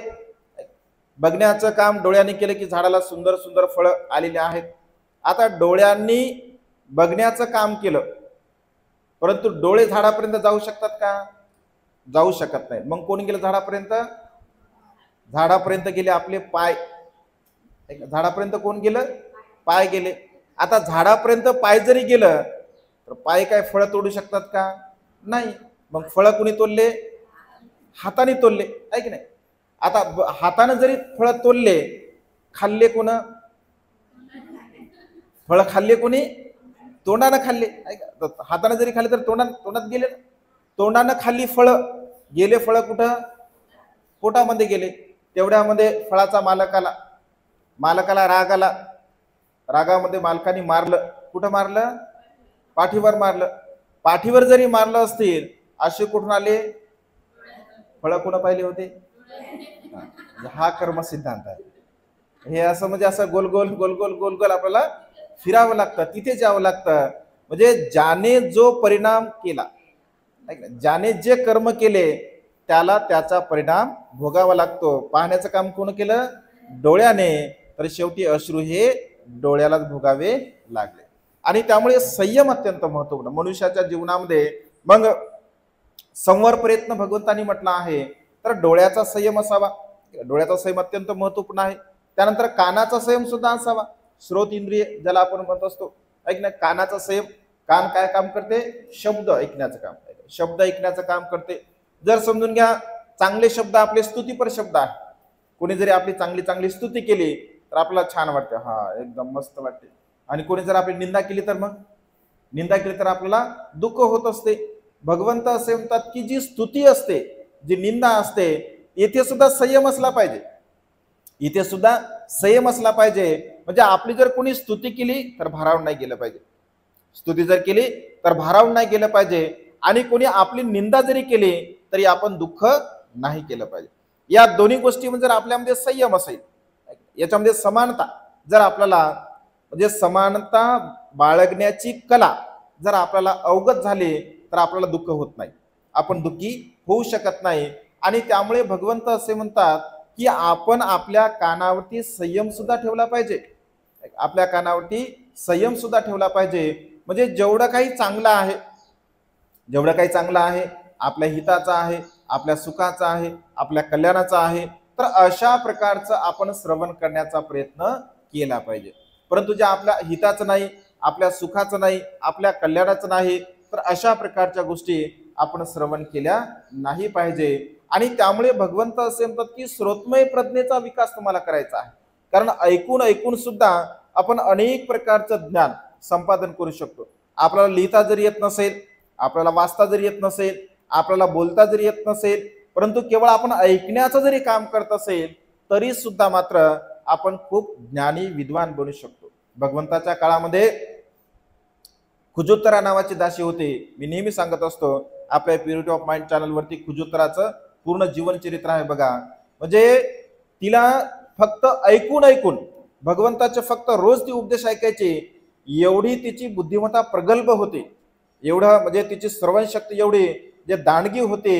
बघण्याचं काम डोळ्यांनी केलं की झाडाला सुंदर सुंदर फळं आलेली आहेत. आता डोळ्यांनी बघण्याचं काम केलं, परंतु डोळे झाडापर्यंत जाऊ शकतात का? जाऊ शकत नाही. मग कोण गेलं झाडापर्यंत? झाडापर्यंत गेले आपले पाय. झाडापर्यंत कोण गेलं? पाय गेले. आता झाडापर्यंत पाय जरी गेलं तर पाय काय फळं तोडू शकतात का? नाही. मग फळं कुणी तोडले? हाताने तोडले, आहे की नाही? आता हाताने जरी फळं तोडले, खाल्ले कोण? फळं खाल्ले कोणी? तोंडानं खाल्ले. हाताने जरी खाल्ले तर तोंडात गेले. तोंडानं खाल्ली फळं, गेले फळं कुठं? पोटामध्ये गेले. तेवढ्यामध्ये फळाचा मालकाला राग आला. रागामध्ये मालकाने मारलं. कुठं मारलं? पाठीवर मारलं. पाठीवर जरी मारलं असतील, असे कुठून आले? फळं कोण पाहिले होते? हा कर्म सिद्धांत आहे. हे असं म्हणजे असं गोल गोल गोल गोल गोल गोल आपल्याला फिरावं लागतं, तिथे जावं लागतं. म्हणजे ज्याने जो परिणाम केला, ज्याने जे कर्म केले त्याला त्याचा परिणाम भोगावा लागतो. पाहण्याचं काम कोण केलं? डोळ्याने. तर शेवटी अश्रू हे डोळ्यालाच भोगावे लागले. आणि त्यामुळे संयम अत्यंत महत्वपूर्ण मनुष्याच्या जीवनामध्ये. मग संवर प्रयत्न भगवंतांनी म्हटलं आहे, तर डोळ्याचा संयम असावा. डोळ्याचा संयम अत्यंत महत्वपूर्ण आहे. त्यानंतर कानाचा संयम सुद्धा असावा. श्रोत इंद्रिय ज्याला आपण म्हणत असतो, ऐक ना, कानाचा संयम. कान काय काम करते? शब्द ऐकण्याचं काम. शब्द ऐकण्याचं काम करते. जर समजून घ्या, चांगले शब्द आपले स्तुतीपर शब्द आहे. कोणी जरी आपली चांगली चांगली स्तुती केली तर आपल्याला छान वाटते, हा एकदम मस्त वाटते. आणि कोणी जर आपली निंदा केली तर मग निंदा केली तर आपल्याला दुःख होत असते. भगवंत असे म्हणतात की जी स्तुती असते, जी निंदा असते, येथे सुद्धा संयम असला पाहिजे. इथे सुद्धा संयम असला पाहिजे. म्हणजे आपली जर कोणी स्तुती केली तर भारावून नाही गेलं पाहिजे. स्तुती जर केली तर भारावून नाही गेलं पाहिजे. आणि कोणी आपली निंदा जरी केली तरी आपण दुःख नाही केलं पाहिजे. या दोन्ही गोष्टी जर आपल्यामध्ये संयम असेल, याच्यामध्ये समानता जर आपल्याला म्हणजे समानता बाळगण्याची कला जर आपल्याला अवगत झाली तर आपल्याला दुःख होत नाही, आपण दुःखी होऊ शकत नाही. आणि त्यामुळे भगवंत असे म्हणतात की आपण आपल्या कानावरती संयम सुद्धा ठेवला पाहिजे. आपल्या कानावरती संयम सुद्धा ठेवला पाहिजे. म्हणजे जेवढं काही चांगलं आहे, जेवढं काही चांगलं आहे, आपल्या हिताचं आहे, आपल्या सुखाचं आहे, आपल्या कल्याणाचं आहे, तर अशा प्रकारचं आपण श्रवण करण्याचा प्रयत्न केला पाहिजे. परंतु जे आपल्या हिताचं नाही, आपल्या सुखाचं नाही, आपल्या कल्याणाचं नाही, तर अशा प्रकारच्या गोष्टी आपण श्रवण केल्या नाही पाहिजे. आणि त्यामुळे भगवंत असे म्हणतात की श्रोतमय प्रज्ञेचा विकास तुम्हाला करायचा आहे. कारण ऐकून ऐकून सुद्धा आपण अनेक प्रकारचं ज्ञान संपादन करू शकतो. आपल्याला लिहिता जरी येत नसेल, आपल्याला वाचता जरी येत नसेल, आपल्याला बोलता जरी येत नसेल, परंतु केवळ आपण ऐकण्याचं जरी काम करत असेल तरी सुद्धा मात्र आपण खूप ज्ञानी विद्वान बनू शकतो. भगवंताच्या काळामध्ये खुजोत्तरा नावाची दासी होती. मी नेहमी सांगत असतो आपल्या प्युरिटी ऑफ माइंड चॅनलवरती खुजोत्तराचं पूर्ण जीवनचरित्र आहे बघा. म्हणजे तिला फक्त ऐकून ऐकून भगवंताचे फक्त रोज ती उपदेश ऐकायची, एवढी तिची बुद्धिमत्ता प्रगल्भ होती, एवढं म्हणजे तिची श्रवणशक्ती एवढी जे दांडगी होते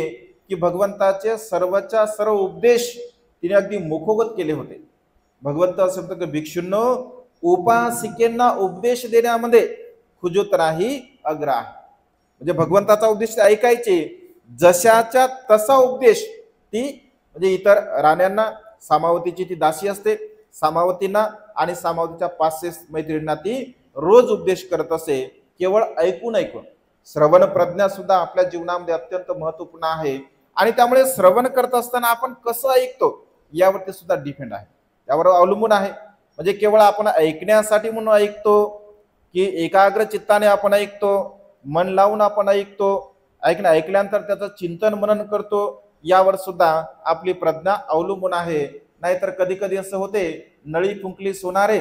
की भगवंताचे सर्वच्या सर्व उपदेश तिने अगदी मुखोगत केले होते. भगवंत असं म्हणतात की भिक्षूंनो, उपासिकेंना उपदेश देण्यामध्ये खुजोत्तरा ही अग्र आहे. म्हणजे भगवंताचा उपदेश ऐकायचे, जशाच्या तसा उपदेश ती म्हणजे इतर राण्यांना, सामावतीची ती दासी असते, सामावतींना आणि सामावतीच्या 500 मैत्रिणींना ती रोज उपदेश करत असे, केवळ ऐकून ऐकून. श्रवण प्रज्ञा सुद्धा आपल्या जीवनामध्ये अत्यंत महत्वपूर्ण आहे. आणि त्यामुळे श्रवण करत असताना आपण कसं ऐकतो यावरती सुद्धा डिपेंड आहे, त्यावर अवलंबून आहे. म्हणजे केवळ आपण ऐकण्यासाठी म्हणून ऐकतो की एकाग्र चित्ताने आपण ऐकतो, मन लावून आपण ऐकतो, ऐकल्यानंतर त्याचं चिंतन मनन करतो, यावर सुद्धा आपली प्रज्ञा अवलंबून आहे. नाहीतर कधी कधी असं होते, नळी फुंकली सोनारे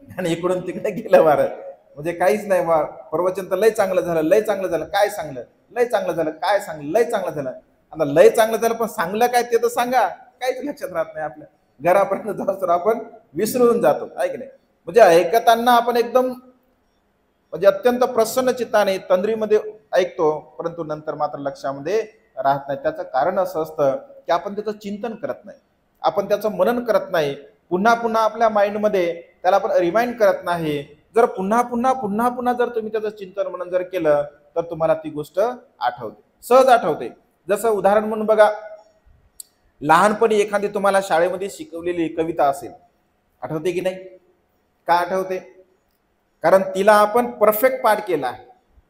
आणि इकडून तिकडे गेलं वारं. म्हणजे काहीच नाही बा, प्रवचन तर लय चांगलं झालं, लय चांगलं झालं, काय सांगलं, लय चांगलं झालं, काय सांगलं, लय चांगलं झालं. आता लय चांगलं झालं पण सांगलं काय ते तर सांगा, काहीच लक्षात राहत नाही. आपल्या घरापर्यंत जाऊ तर आपण विसरून जातो, आहे की नाही. म्हणजे ऐकताना आपण एकदम म्हणजे अत्यंत प्रसन्न चित्ताने तंद्रीमध्ये ऐकतो, परंतु नंतर मात्र लक्षामध्ये राहत नाही. त्याचं कारण असं असतं की आपण त्याचं चिंतन करत नाही, आपण त्याचं मनन करत नाही, पुन्हा पुन्हा आपल्या माइंडमध्ये त्याला आपण रिमाइंड करत नाही. जर पुन्हा पुन्हा पुन्हा पुन्हा जर तुम्ही त्याचं चिंतन मनन जर केलं तर तुम्हाला ती गोष्ट आठवते, सहज आठवते. जसं उदाहरण म्हणून बघा, लहानपणी एखादी तुम्हाला शाळेमध्ये शिकवलेली कविता असेल, आठवते की नाही? का आठवते? कारण तिला आपण परफेक्ट पाठ केला,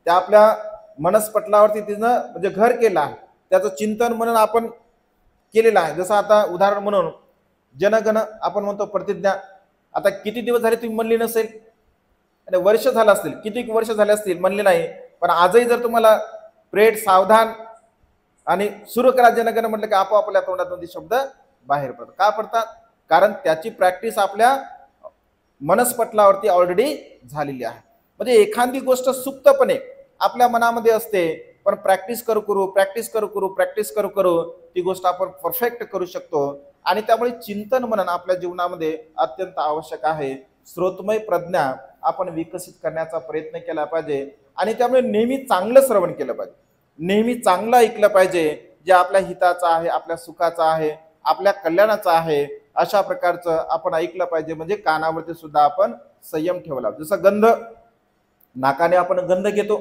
त्या आपल्या मनस्पटलावरती तिनं म्हणजे घर केला, त्याचं चिंतन म्हणून आपण केलेलं आहे. जसं आता उदाहरण म्हणून जनगण आपण म्हणतो प्रतिज्ञा, आता किती दिवस झाले तुम्ही म्हणली नसेल, आणि वर्ष झालं असतील, किती वर्ष झाले असतील म्हणले नाही, पण आजही जर तुम्हाला प्रेड सावधान आणि सुरू करा जनगण म्हटलं की आपोआप आपल्या तोंडातून ते शब्द बाहेर पडतात. का पडतात? कारण त्याची प्रॅक्टिस आपल्या मनस्पटलावरती ऑलरेडी झालेली आहे. म्हणजे एखादी गोष्ट सुप्तपणे आपल्या मनामध्ये असते, पण प्रॅक्टिस करू करू प्रॅक्टिस करू करू प्रॅक्टिस करू करू ती गोष्ट आपण परफेक्ट करू शकतो. आणि त्यामुळे चिंतन मनन आपल्या जीवनामध्ये अत्यंत आवश्यक आहे. स्रोतमय प्रज्ञा आपण विकसित करण्याचा प्रयत्न केला पाहिजे, आणि त्यामुळे नेहमी चांगलं श्रवण केलं पाहिजे, नेहमी चांगलं ऐकलं पाहिजे, जे आपल्या हिताचं आहे, आपल्या सुखाचं आहे, आपल्या कल्याणाचं आहे, अशा प्रकारचं आपण ऐकलं पाहिजे. म्हणजे कानावरती सुद्धा आपण संयम ठेवला. जसं गंध, नाकाने आपण गंध घेतो,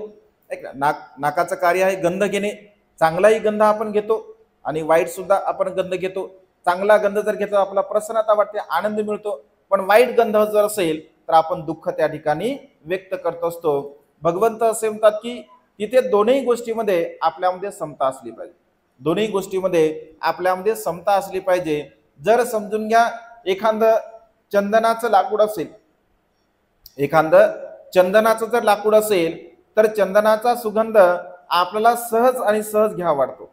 नाकाचं कार्य आहे गंध घेणे. चांगलाही गंध आपण घेतो आणि वाईट सुद्धा आपण गंध घेतो. चांगला गंध जर घेतो आपला प्रसन्नता वाटते, आनंद मिळतो, पण वाईट गंध जर असेल तर आपण दुःख त्या ठिकाणी व्यक्त करत असतो. भगवंत असे म्हणतात की तिथे दोन्ही गोष्टीमध्ये आपल्यामध्ये समता असली पाहिजे, दोन्ही गोष्टीमध्ये आपल्यामध्ये समता असली पाहिजे. जर समजून घ्या, एखादं चंदनाचं लाकूड असेल, एखादं चंदनाचं जर लाकूड असेल तर चंदनाचा सुगंध आपल्याला सहज आणि सहज घ्यावा वाटतो,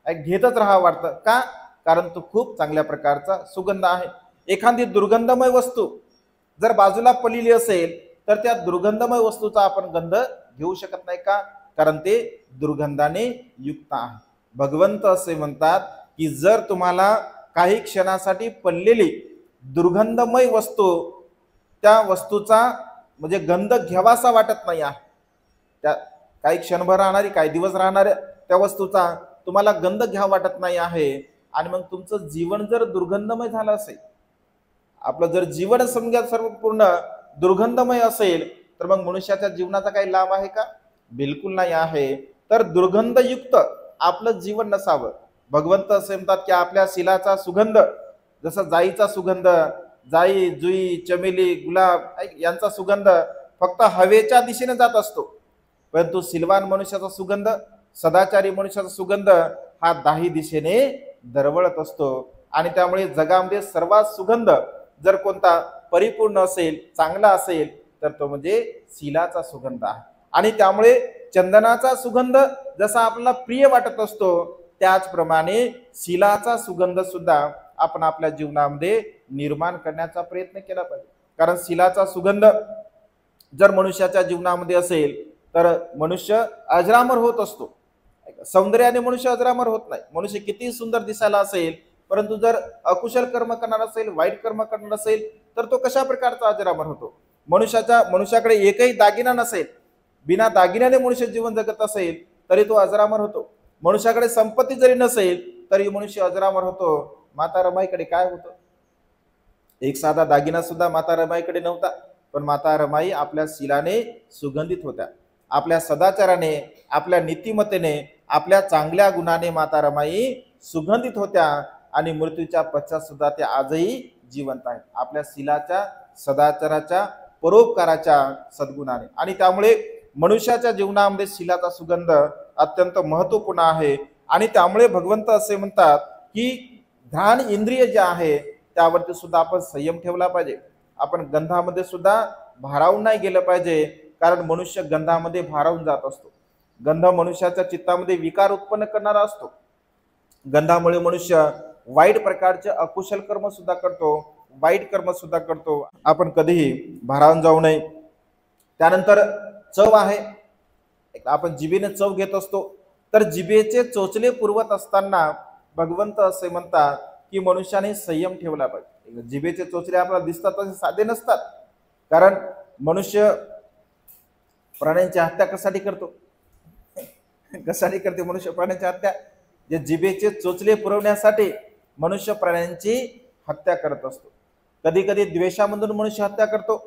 घेतच राहावं वाटतं. का? कारण तो खूप चांगल्या प्रकारचा सुगंध आहे. एखादी दुर्गंधमय वस्तू जर बाजूला पडलेली असेल तर त्या दुर्गंधमय वस्तूचा आपण गंध घेऊ शकत नाही. का? कारण ते दुर्गंधाने युक्त आहे. भगवंत असे म्हणतात की जर तुम्हाला काही क्षणासाठी पडलेली दुर्गंधमय वस्तू, त्या वस्तूचा म्हणजे गंध घ्यावासा वाटत नाही आहे, त्या काही क्षणभर राहणारी, काही दिवस राहणाऱ्या त्या वस्तूचा तुम्हाला गंध घ्यावा वाटत नाही आहे, आणि मग तुमचं जीवन जर दुर्गंधमय झालं असेल, आपलं जर जीवन समजा सर्व पूर्ण दुर्गंधमय असेल तर मग मनुष्याच्या जीवनाचा काही लाभ आहे का? बिलकुल नाही आहे. तर दुर्गंधयुक्त आपलं जीवन नसावं. भगवंत असे म्हणतात की आपल्या शिलाचा सुगंध, जसं जाईचा सुगंध, जाई, जुई, चमेली, गुलाब यांचा सुगंध फक्त हवेच्या दिशेने जात असतो, परंतु सिलवान मनुष्याचा सुगंध, सदाचारी मनुष्याचा सुगंध हा दाही दिशेने दरवळत असतो. आणि त्यामुळे जगामध्ये सर्वात सुगंध जर कोणता परिपूर्ण असेल, चांगला असेल तर तो म्हणजे शिलाचा सुगंध आहे. आणि त्यामुळे चंदनाचा सुगंध जसा आपल्याला प्रिय वाटत असतो, त्याचप्रमाणे शिलाचा सुगंध सुद्धा आपण आपल्या जीवनामध्ये निर्माण करण्याचा प्रयत्न केला पाहिजे. कारण शिलाचा सुगंध जर मनुष्याच्या जीवनामध्ये असेल तर मनुष्य अजरामर होत असतो. सौंदर्याने मनुष्य अजरामर होत नाही. मनुष्य किती सुंदर दिसायला असेल, परंतु जर अकुशल कर्म करणार असेल, वाईट कर्म करणार असेल तर तो कशा प्रकारचा अजरामर होतो? मनुष्याकडे एकही दागिना नसेल, बिना दागिन्याने मनुष्य जीवन जगत असेल तरी तो अजरामर होतो. मनुष्याकडे संपत्ती जरी नसेल तरी मनुष्य अजरामर होतो. माता रमाईकडे काय होतं? एक साधा दागिना सुद्धा माता रमाईकडे नव्हता, पण माता रमाई आपल्या शिलाने सुगंधित होत्या. आपल्या सदाचाराने, आपल्या नीतिमत्तेने, आपल्या चांगल्या गुणाने माता रमाई सुगंधित होत्या, आणि मृत्यूच्या पश्चात सुद्धा त्या आजही जिवंत आहेत आपल्या शिलाच्या, सदाचाराच्या, परोपकाराच्या सद्गुणाने. आणि त्यामुळे मनुष्याच्या जीवनामध्ये शिलाचा सुगंध अत्यंत महत्वपूर्ण आहे. आणि त्यामुळे भगवंत असे म्हणतात की ध्यान इंद्रिय जे आहे त्यावरती सुद्धा आपण संयम ठेवला पाहिजे. आपण गंधामध्ये सुद्धा भारावून नाही गेलं पाहिजे, कारण मनुष्य गंधामध्ये भारावून जात असतो. गंध मनुष्याच्या चित्तामध्ये विकार उत्पन्न करणारा असतो. गंधामुळे मनुष्य वाईट प्रकारचे अकुशल कर्म सुद्धा करतो, वाईट कर्म सुद्धा करतो. आपण कधीही भारावून जाऊ नये. त्यानंतर चव आहे, आपण जिभेने चव घेत असतो, तर जिभेचे चोचले पुरवत असताना भगवंत असे म्हणतात की मनुष्याने संयम ठेवला पाहिजे. जिभेचे चोचले आपल्याला दिसतात तसे साधे नसतात, कारण मनुष्य प्राण्यांची हत्या कशासाठी करतो? कशासाठी करते मनुष्य प्राण्यांची हत्या? जे जिभेचे चोचले पुरवण्यासाठी मनुष्य प्राण्यांची हत्या करत असतो. कधी कधी द्वेषामधून मनुष्य हत्या करतो,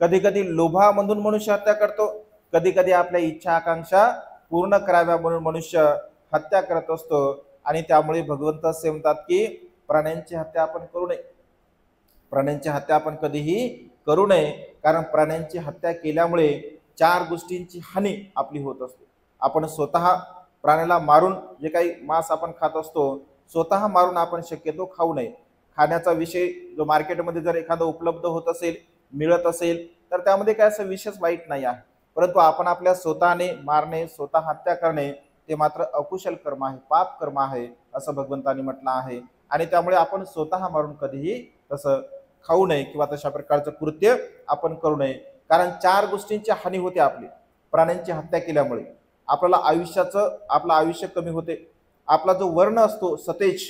कधी कधी लोभामधून मनुष्य हत्या करतो, कधी कधी आपल्या इच्छा आकांक्षा पूर्ण कराव्या म्हणून मनुष्य हत्या करत असतो. आणि त्यामुळे भगवंत असे म्हणतात की प्राण्यांची हत्या आपण करू नये. प्राण्यांची हत्या आपण कधीही करू नये, कारण प्राण्यांची हत्या केल्यामुळे 4 गोष्टींची हानी आपली होत असते. आपण स्वतः प्राण्याला मारून जे काही मांस आपण खात असतो, स्वतः मारून आपण शक्यतो खाऊ नये. खाण्याचा विषय जो मार्केटमध्ये जर एखादा उपलब्ध होत असेल, मिळत असेल, तर त्यामध्ये काय असं विशेष वाईट नाही आहे. परंतु आपण आपल्या स्वतःने मारणे, स्वतः हत्या करणे ते मात्र अकुशल कर्म आहे, पाप कर्म आहे असं भगवंतांनी म्हटलं आहे. आणि त्यामुळे आपण स्वतः मारून कधीही तसं खाऊ नये किंवा तशा प्रकारचं कृत्य आपण करू नये. कारण 4 गोष्टींची हानी होते आपली प्राण्यांची हत्या केल्यामुळे. आपल्याला आपलं आयुष्य कमी होते, आपला जो वर्ण असतो सतेज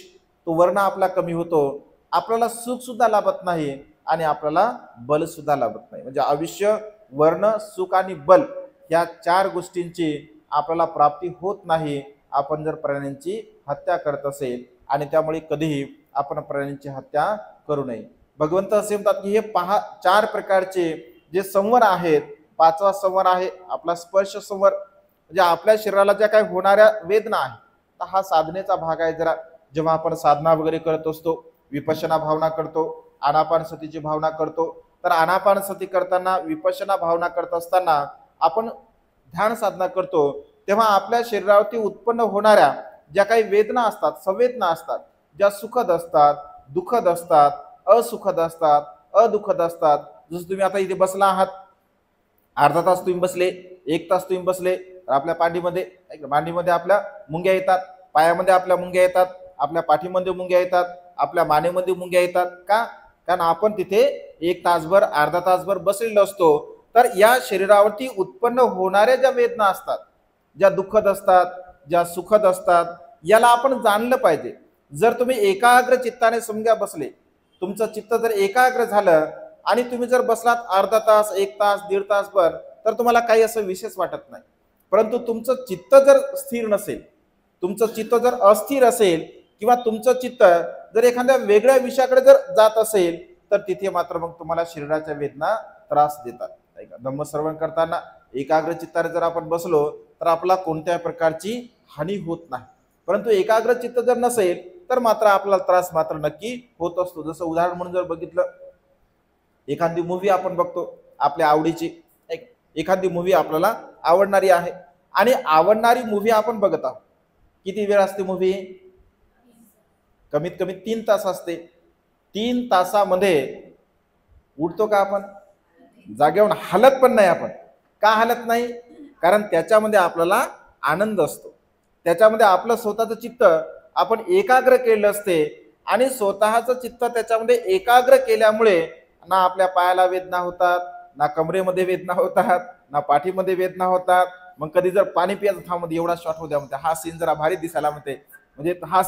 तो वर्ण आपला कमी होतो, आपल्याला सुख सुद्धा लाभत नाही आणि आपल्याला बल सुद्धा लाभत नाही. म्हणजे आयुष्य, वर्ण, सुख आणि बल या 4 गोष्टींची आपल्याला प्राप्ती होत नाही आपण जर प्राण्यांची हत्या करत असेल. आणि त्यामुळे कधीही आपण प्राण्यांची हत्या करू नये. भगवंत असे म्हणतात की हे पहा 4 प्रकारचे जे संवर आहेत. 5वा संवर आहे आपला स्पर्श संवर, म्हणजे आपल्या शरीराला ज्या काही होणाऱ्या वेदना आहेत, तर हा साधनेचा भाग आहे. जरा जेव्हा आपण साधना वगैरे करत असतो, विपश्यना भावना करतो, आनापानसतीची भावना करतो, तर आनापानसती करताना, विपश्यना भावना करत असताना आपण ध्यान साधना करतो, तेव्हा आपल्या शरीरावरती उत्पन्न होणाऱ्या ज्या काही वेदना असतात, संवेदना असतात, ज्या सुखद असतात, दुःखद असतात, असुखद असतात, अदुःखद असतात. जसं तुम्ही आता इथे बसला आहात, अर्धा तास तुम्ही बसले, 1 तास तुम्ही बसले, आपल्या मांडीमध्ये आपल्या मुंग्या येतात, पायामध्ये आपल्या मुंग्या येतात, आपल्या पाठीमध्ये मुंग्या येतात, आपल्या मानेमध्ये मुंग्या येतात. का? कारण आपण तिथे 1 तासभर, अर्धा तासभर बसलेलो असतो. तर या शरीरावरती उत्पन्न होणाऱ्या ज्या वेदना असतात, ज्या दुःखद असतात, ज्या सुखद असतात, याला आपण जाणलं पाहिजे. जर तुम्ही एकाग्र चित्ताने समजा बसले, तुमचं चित्त जर एकाग्र झालं आणि तुम्ही जर बसलात अर्धा तास, 1 तास, 1.5 तासभर, तर तुम्हाला काही असं विशेष वाटत नाही. परंतु तुमचं चित्त जर स्थिर नसेल, तुमचं चित्त जर अस्थिर असेल किंवा तुमचं चित्त जर एखाद्या वेगळ्या विषयाकडे जर जात असेल, तर तिथे मात्र मग तुम्हाला शरीराच्या वेदना त्रास देतात. धम्मश्रवण करताना एकाग्र चित्ताने जर आपण बसलो तर आपला कोणत्याही प्रकारची हानी होत नाही. परंतु एकाग्र चित्त जर नसेल तर मात्र आपल्याला त्रास मात्र नक्की होत असतो. जसं उदाहरण म्हणून जर बघितलं, एखादी मूवी आपण बघतो आपल्या आवडीची, एखादी मूवी आपल्याला आवडणारी आहे आणि आवडणारी मूवी आपण बघत आहोत. किती वेळ असते मूवी? कमीत कमी 3 तास असते. 3 तासामध्ये उठतो का आपण? जागेवर हलत पण नाही आपण. का हलत नाही? कारण त्याच्यामध्ये आपल्याला आनंद असतो, त्याच्यामध्ये आपलं स्वतःचं चित्त आपण एकाग्र केलं असते आणि स्वतःचं चित्त त्याच्यामध्ये एकाग्र केल्यामुळे ना आपल्या पायाला वेदना होतात, ना कमरेमध्ये वेदना होतात, ना पाठीमध्ये वेदना होतात. मग कधी जर पाणी पियाचं थांबमध्ये एवढा शॉट होत्या म्हणते, हा सीन जरा भारी दिसायला म्हणते, म्हणजे हा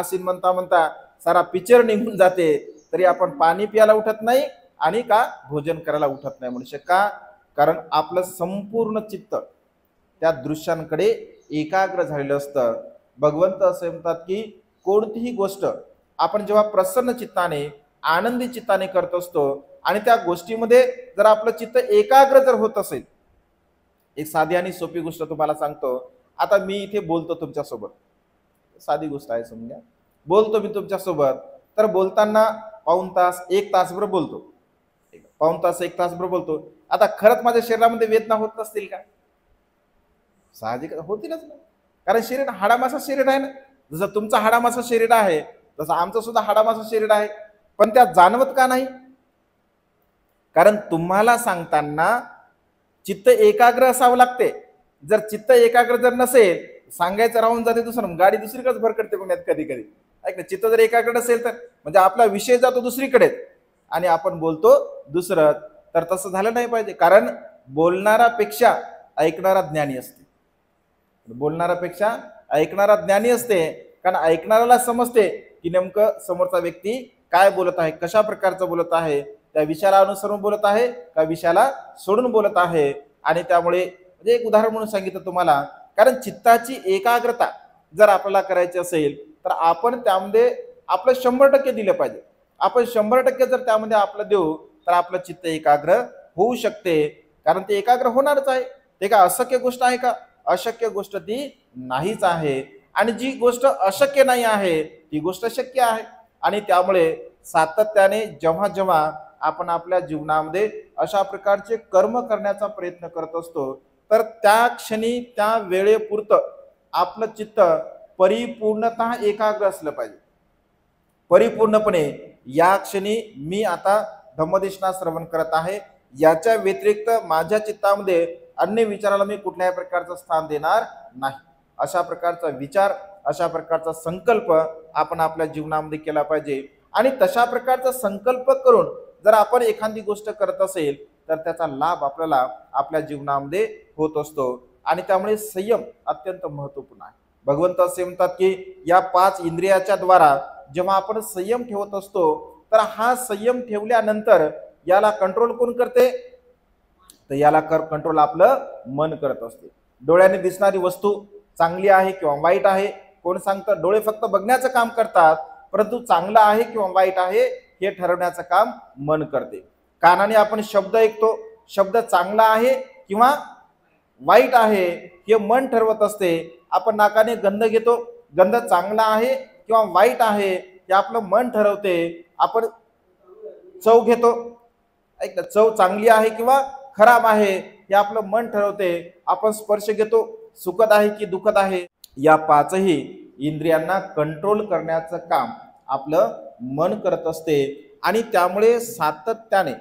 सीन म्हणता म्हणता सारा पिक्चर निघून जाते, तरी आपण पाणी पियाला उठत नाही आणि का भोजन करायला उठत नाही मनुष्य. का? कारण आपलं संपूर्ण चित्त त्या दृश्यांकडे एकाग्र झालेलं असतं. भगवंत असे म्हणतात की कोणतीही गोष्ट आपण जेव्हा प्रसन्न चित्ताने, आनंदी चित्ताने करत असतो आणि त्या गोष्टीमध्ये जर आपलं चित्त एकाग्र जर होत असेल, एक साधी आणि सोपी गोष्ट तुम्हाला सांगतो. आता मी इथे बोलतो तुमच्यासोबत, साधी गोष्ट आहे समजा, बोलतो मी तुमच्यासोबत, तर बोलताना पाऊण तास, 1 तासभर बोलतो, पाऊण तास, 1 तासभर बोलतो. आता खरंच माझ्या शरीरामध्ये वेदना होत नसतील का? साहजिक होतीलच ना, कारण शरीर हाडामासा शरीर आहे ना. जसं तुमचं हाडामासा शरीर आहे तसं आमचं सुद्धा हाडामासा शरीर आहे. पण त्यात जाणवत का नाही? कारण तुम्हाला सांगताना चित्त एकाग्र असावं लागते. जर चित्त एकाग्र जर नसेल, सांगायचं राहून जाते दुसरं, गाडी दुसरीकडेच भर करते पुण्यात कधी कधी. ऐक ना, चित्त जर एकाग्र नसेल तर म्हणजे आपला विषय जातो दुसरीकडे आणि आपण बोलतो दुसरं. तर तसं झालं नाही पाहिजे, कारण बोलणारापेक्षा ऐकणारा ज्ञानी असते. बोलणारापेक्षा ऐकणारा ज्ञानी असते, कारण ऐकणाऱ्याला समजते की नेमकं समोरचा व्यक्ती काय बोलत आहे, कशा प्रकारचं बोलत आहे, त्या विषयाला अनुसरून बोलत आहे का विषयाला सोडून बोलत आहे. आणि त्यामुळे म्हणजे एक उदाहरण म्हणून सांगितलं तुम्हाला, कारण चित्ताची एकाग्रता जर आपल्याला करायची असेल तर आपण त्यामध्ये आपलं 100% दिलं पाहिजे. आपण 100% जर त्यामध्ये आपलं देऊ तर आपलं चित्त एकाग्र होऊ शकते, कारण ते एकाग्र होणारच आहे. ते का अशक्य गोष्ट आहे का? अशक्य गोष्ट ती नाहीच आहे. आणि जी गोष्ट अशक्य नाही आहे ती गोष्ट शक्य आहे. आणि त्यामुळे सातत्याने जेव्हा जेव्हा आपण आपल्या जीवनामध्ये अशा प्रकारचे कर्म करण्याचा प्रयत्न करत असतो तर त्या क्षणी त्या वेळेपुरतं आपलं चित्त परिपूर्णतः एकाग्र असलं पाहिजे. परिपूर्णपणे या क्षणी मी आता धम्मदेशना श्रवण करत आहे, याच्या व्यतिरिक्त माझ्या चित्तामध्ये अन्य विचाराला मी कुठल्याही प्रकारचं स्थान देणार नाही. अशा प्रकारचा विचार, अशा प्रकारचा संकल्प आपण आपल्या जीवनामध्ये केला पाहिजे. आणि तशा प्रकारचा संकल्प करून जर आपण एखादी गोष्ट करत असेल तर त्याचा लाभ आपल्याला आपल्या जीवनामध्ये होत असतो. आणि त्यामुळे संयम अत्यंत महत्वपूर्ण आहे. भगवंत असे म्हणतात की या 5 इंद्रियाच्या द्वारा जेव्हा आपण संयम ठेवत असतो तर हा संयम ठेवल्यानंतर याला कंट्रोल कोण करते, तर याला कंट्रोल आपलं मन करत असते. डोळ्याने दिसणारी वस्तू चांगली आहे किंवा वाईट आहे कोण सांगतं? डोळे फक्त बघण्याचं काम करतात, परंतु चांगलं आहे किंवा वाईट आहे हे ठरवण्याचं काम मन करते. कानाने आपण शब्द ऐकतो, शब्द चांगला आहे किंवा वाईट आहे हे मन ठरवत असते. आपण नाकाने गंध घेतो, गंध चांगला आहे किंवा वाईट आहे हे आपलं मन ठरवते. आपण चव घेतो, ऐक ना, चव चांगली आहे किंवा खराब आहे हे आपलं मन ठरवते. आपण स्पर्श घेतो, सुखद आहे की दुखद आहे. या 5ही इंद्रियांना कंट्रोल करण्याचं काम आपलं मन करत असते. आणि त्यामुळे सातत्याने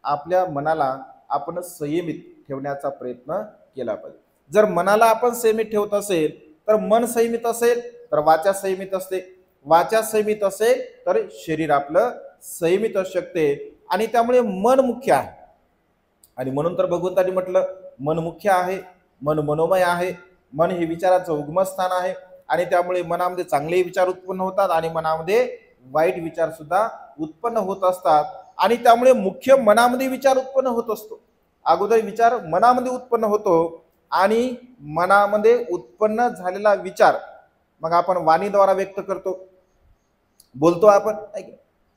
आपल्या मनाला आपण संयमित ठेवण्याचा प्रयत्न केला पाहिजे. जर मनाला आपण संयमित ठेवत असेल तर मन संयमित असेल तर वाचा संयमित असते, वाचा संयमित असेल तर शरीर आपलं संयमित असू शकते. आणि त्यामुळे मन मुख्य आहे. आणि म्हणून तर भगवंतांनी म्हटलं मन मुख्य आहे, मन मनोमय आहे. मन हे विचाराचं उगमस्थान आहे. आणि त्यामुळे मनामध्ये चांगले विचार उत्पन्न होतात आणि मनामध्ये वाईट विचार सुद्धा उत्पन्न होत असतात. आणि त्यामुळे मुख्य मनामध्ये विचार उत्पन्न होत असतो. अगोदर विचार मनामध्ये उत्पन्न होतो आणि मनामध्ये उत्पन्न झालेला विचार मग आपण वाणीद्वारा व्यक्त करतो, बोलतो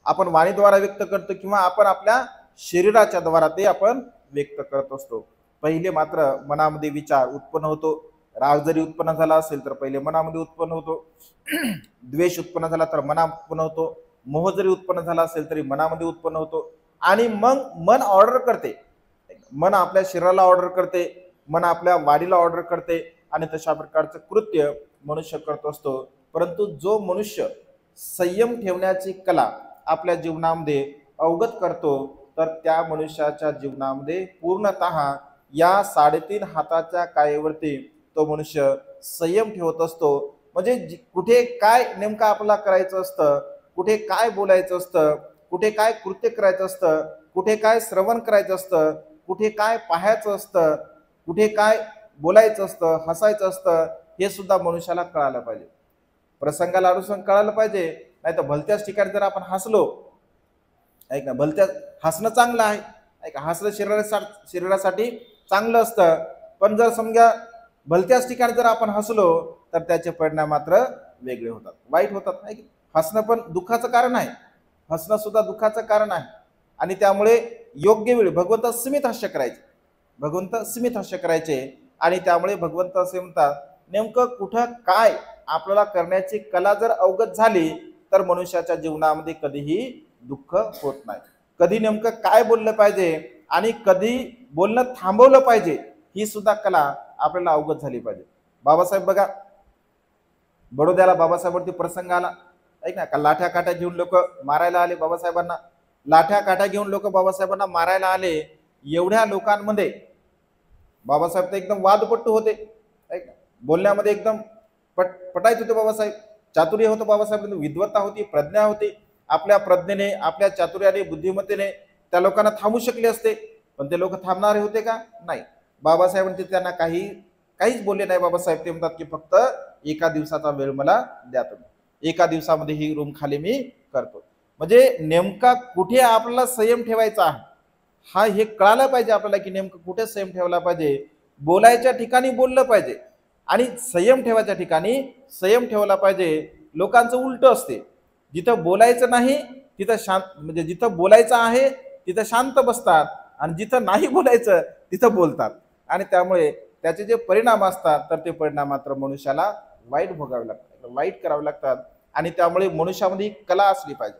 आपण वाणीद्वारा व्यक्त करतो किंवा आपण आपल्या शरीराच्या द्वारा ते आपण व्यक्त करत असतो. पहिले मात्र मनामध्ये विचार उत्पन्न होतो. राग जरी उत्पन्न झाला असेल तर पहिले मनामध्ये उत्पन्न होतो. द्वेष उत्पन्न झाला तर मनात उत्पन्न होतो. मोह जरी उत्पन्न झाला असेल तरी मनामध्ये उत्पन्न होतो. आणि मग मन ऑर्डर करते, मन आपल्या शरीराला ऑर्डर करते, मन आपल्या वाणीला ऑर्डर करते. आणि तशा प्रकारचं कृत्य मनुष्य करत असतो. परंतु जो मनुष्य संयम ठेवण्याची कला आपल्या जीवनामध्ये अवगत करतो तर त्या मनुष्याच्या जीवनामध्ये पूर्णतः या 3.5 हाताच्या कायेवरती तो मनुष्य संयम ठेवत असतो. म्हणजे कुठे काय नेमकं आपल्याला करायचं असतं, कुठे काय बोलायचं असतं, कुठे काय कृत्य करायचं असतं, कुठे काय श्रवण करायचं असतं, कुठे काय पाहायचं असतं, कुठे काय बोलायचं असतं, हसायचं असतं, हे सुद्धा मनुष्याला कळायला पाहिजे. प्रसंगाला अनुसरून कळायला पाहिजे. नाही तर भलत्याच ठिकाणी जर आपण हसलो, ऐक ना, भलत्या हसणं चांगलं आहे, ऐक हसणं शरीरासाठी चांगलं असतं. पण जर समजा भलत्याच ठिकाणी जर आपण हसलो तर त्याचे परिणाम मात्र वेगळे होतात, वाईट होतात. नाही, हसणं पण दुःखाचं कारण आहे, हसणं सुद्धा दुःखाचं कारण आहे. आणि त्यामुळे योग्य वेळी भगवंत स्मित हास्य करायचे, भगवंत स्मित हास्य करायचे. आणि त्यामुळे भगवंत असे म्हणतात नेमकं कुठं काय आपल्याला करण्याची कला जर अवगत झाली तर मनुष्याच्या जीवनामध्ये कधीही दुःख होत नाही. कधी नेमकं काय बोललं पाहिजे आणि कधी बोलणं थांबवलं पाहिजे ही सुद्धा कला आपल्याला अवगत झाली पाहिजे. बाबासाहेब बघा, बडोद्याला बाबासाहेबांवरती प्रसंग आला, ऐक ना, का लाठ्या काठ्या घेऊन लोक मारायला आले बाबासाहेबांना, लाठ्या काठ्या घेऊन लोक बाबासाहेबांना मारायला आले. एवढ्या लोकांमध्ये बाबासाहेब तर एकदम वादपट्टू होते, ऐक ना, बोलण्यामध्ये एकदम पटायत होते बाबासाहेब, चातुर्य होतं बाबासाहेब, विद्वत्ता होती, प्रज्ञा होती. आपल्या प्रज्ञेने, आपल्या चातुर्याने, बुद्धिमत्तेने त्या लोकांना थांबू शकले असते. पण ते लोक थांबणारे होते का? नाही. बाबासाहेबांनी त्यांना काही काहीच बोलले नाही बाबासाहेब. ते म्हणतात की फक्त एका दिवसाचा वेळ मला द्या तुम्ही, एका दिवसामध्ये ही रूम खाली मी करतो. म्हणजे नेमका कुठे आपल्याला संयम ठेवायचा आहे हा हे कळायला पाहिजे आपल्याला, की नेमकं कुठे संयम ठेवला पाहिजे. बोलायच्या ठिकाणी बोललं पाहिजे आणि संयम ठेवायच्या ठिकाणी संयम ठेवला पाहिजे. लोकांचं उलट असते, जिथं बोलायचं नाही तिथं शांत, म्हणजे जिथं बोलायचं आहे तिथं शांत बसतात आणि जिथं नाही बोलायचं तिथं बोलतात. आणि त्यामुळे त्याचे जे परिणाम असतात तर ते परिणाम मात्र मनुष्याला वाईट भोगावे लागतात, वाईट करावे लागतात. आणि त्यामुळे मनुष्यामध्ये कला असली पाहिजे.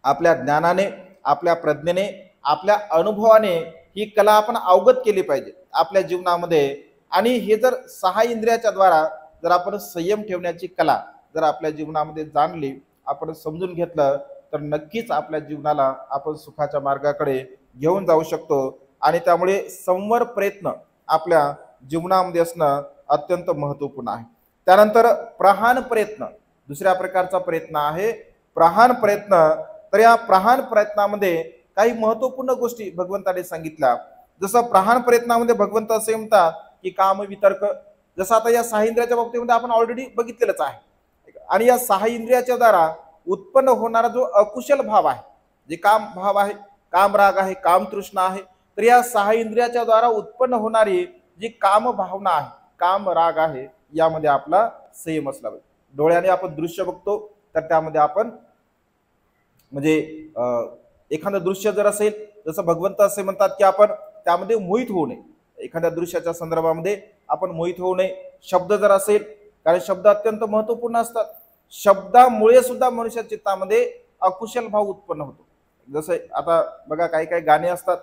आपल्या ज्ञानाने, आपल्या प्रज्ञेने, आपल्या अनुभवाने ही कला आपण अवगत केली पाहिजे आपल्या जीवनामध्ये. आणि हे जर 6 इंद्रियाच्या द्वारा जर आपण संयम ठेवण्याची कला जर आपल्या जीवनामध्ये जाणली, आपण समजून घेतलं, तर नक्कीच आपल्या जीवनाला आपण सुखाच्या मार्गाकडे घेऊन जाऊ शकतो. आणि त्यामुळे संवर प्रयत्न आपल्या जीवनामध्ये असणं अत्यंत महत्त्वपूर्ण आहे. त्यानंतर प्रहान प्रयत्न, दुसऱ्या प्रकारचा प्रयत्न आहे प्रहान प्रयत्न. तर या प्रहान प्रयत्नामध्ये काही महत्त्वपूर्ण गोष्टी भगवंताने सांगितल्या. जसं प्रहान प्रयत्नामध्ये भगवंत असे म्हणतात की काम वितर्क, जसं आता या 6 इंद्रियाच्या बाबतीमध्ये आपण ऑलरेडी बघितलेलंच आहे. आणि या 6 इंद्रियाच्या द्वारा उत्पन्न होणारा जो अकुशल भाव आहे, जे काम भाव आहे, काम राग आहे, काम तृष्णा आहे, तर या 6 इंद्रियाच्या द्वारा उत्पन्न होणारी जी काम भावना आहे, काम राग आहे, यामध्ये आपला संयम असला पाहिजे. डोळ्याने आपण दृश्य बघतो तर त्यामध्ये आपण म्हणजे एखादं दृश्य जर असेल, जसं भगवंत असे म्हणतात की आपण त्यामध्ये मोहित होऊ नये, एखाद्या दृश्याच्या संदर्भामध्ये आपण मोहित होऊ नये. शब्द जर असेल, कारण शब्द अत्यंत महत्त्वपूर्ण असतात, शब्दामुळे सुद्धा मनुष्या चित्तामध्ये अकुशल भाव उत्पन्न होतो. जसं आता बघा काही काही गाणे असतात,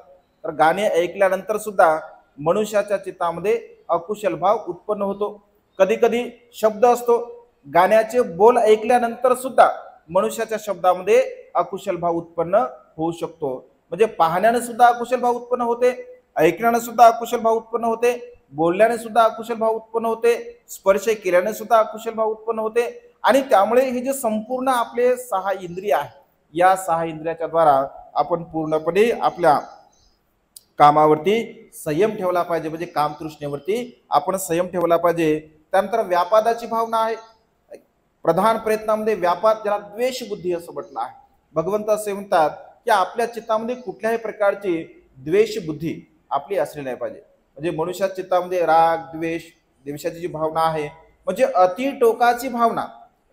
तर गाणे ऐकल्यानंतर सुद्धा मनुष्याच्या चित्तामध्ये अकुशल भाव उत्पन्न होतो. कधी कधी शब्द असतो, गाण्याचे बोल ऐकल्यानंतर सुद्धा मनुष्याच्या शब्दामध्ये अकुशल भाव उत्पन्न होऊ शकतो. म्हणजे पाहण्याने सुद्धा अकुशल भाव उत्पन्न होते, ऐकण्याने सुद्धा अकुशल भाव उत्पन्न होते, बोलल्याने सुद्धा अकुशल भाव उत्पन्न होते, स्पर्श केल्याने सुद्धा अकुशल भाव उत्पन्न होते. आणि त्यामुळे हे जे संपूर्ण आपले 6 इंद्रिय आहे, या 6 इंद्रियाच्या द्वारा आपण पूर्णपणे आपल्या कामावरती संयम ठेवला पाहिजे, म्हणजे कामतृष्णेवरती आपण संयम ठेवला पाहिजे. त्यानंतर व्यापादाची भावना आहे. प्रधान प्रयत्नामध्ये व्यापाद, ज्याला द्वेष बुद्धी असं म्हटलं आहे. भगवंत असे म्हणतात की आपल्या चित्तामध्ये कुठल्याही प्रकारची द्वेष बुद्धी आपली असली नाही पाहिजे. म्हणजे मनुष्याच्या चित्तामध्ये राग, द्वेष, द्वेषाची जी भावना आहे म्हणजे अति टोकाची भावना,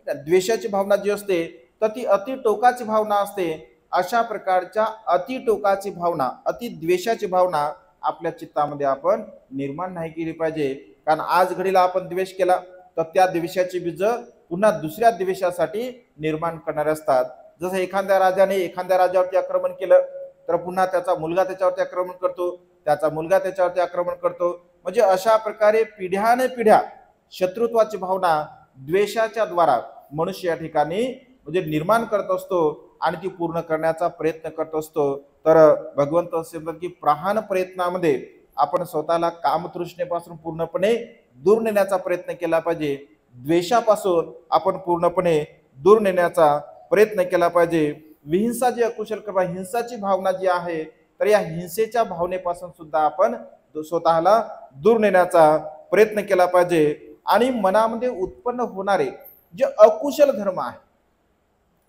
द्वेषाची भावना जी असते तर ती अति टोकाची भावना असते. अशा प्रकारच्या अति टोकाची भावना, अति द्वेषाची भावना आपल्या चित्तामध्ये आपण निर्माण नाही केली पाहिजे. कारण आज घडीला आपण द्वेष केला तर त्या द्वेषाची बीज पुन्हा दुसऱ्या द्वेषासाठी निर्माण करणारे असतात. जसं एखाद्या राजाने एखाद्या राजावरती आक्रमण केलं तर पुन्हा त्याचा मुलगा त्याच्यावरती आक्रमण करतो, त्याचा मुलगा त्याच्यावरती आक्रमण करतो. म्हणजे अशा प्रकारे पिढ्याने पिढ्या शत्रुत्वाची भावना द्वेषाच्या द्वारा मनुष्य या ठिकाणी म्हणजे निर्माण करत असतो आणि ती पूर्ण करण्याचा प्रयत्न करत असतो. तर भगवंत असे म्हणतात की प्रहान प्रयत्नामध्ये आपण स्वतःला कामतृष्णेपासून पूर्णपणे दूर नेण्याचा प्रयत्न केला पाहिजे, द्वेषापासून आपण पूर्णपणे दूर नेण्याचा प्रयत्न केला पाहिजे. विहिंसा जी अकुशल कर्म, हिंसाची भावना जी आहे, तर या हिंसेच्या भावनेपासून सुद्धा आपण स्वतःला दूर नेण्याचा प्रयत्न केला पाहिजे. आणि मनामध्ये उत्पन्न होणारे जे अकुशल धर्म आहे,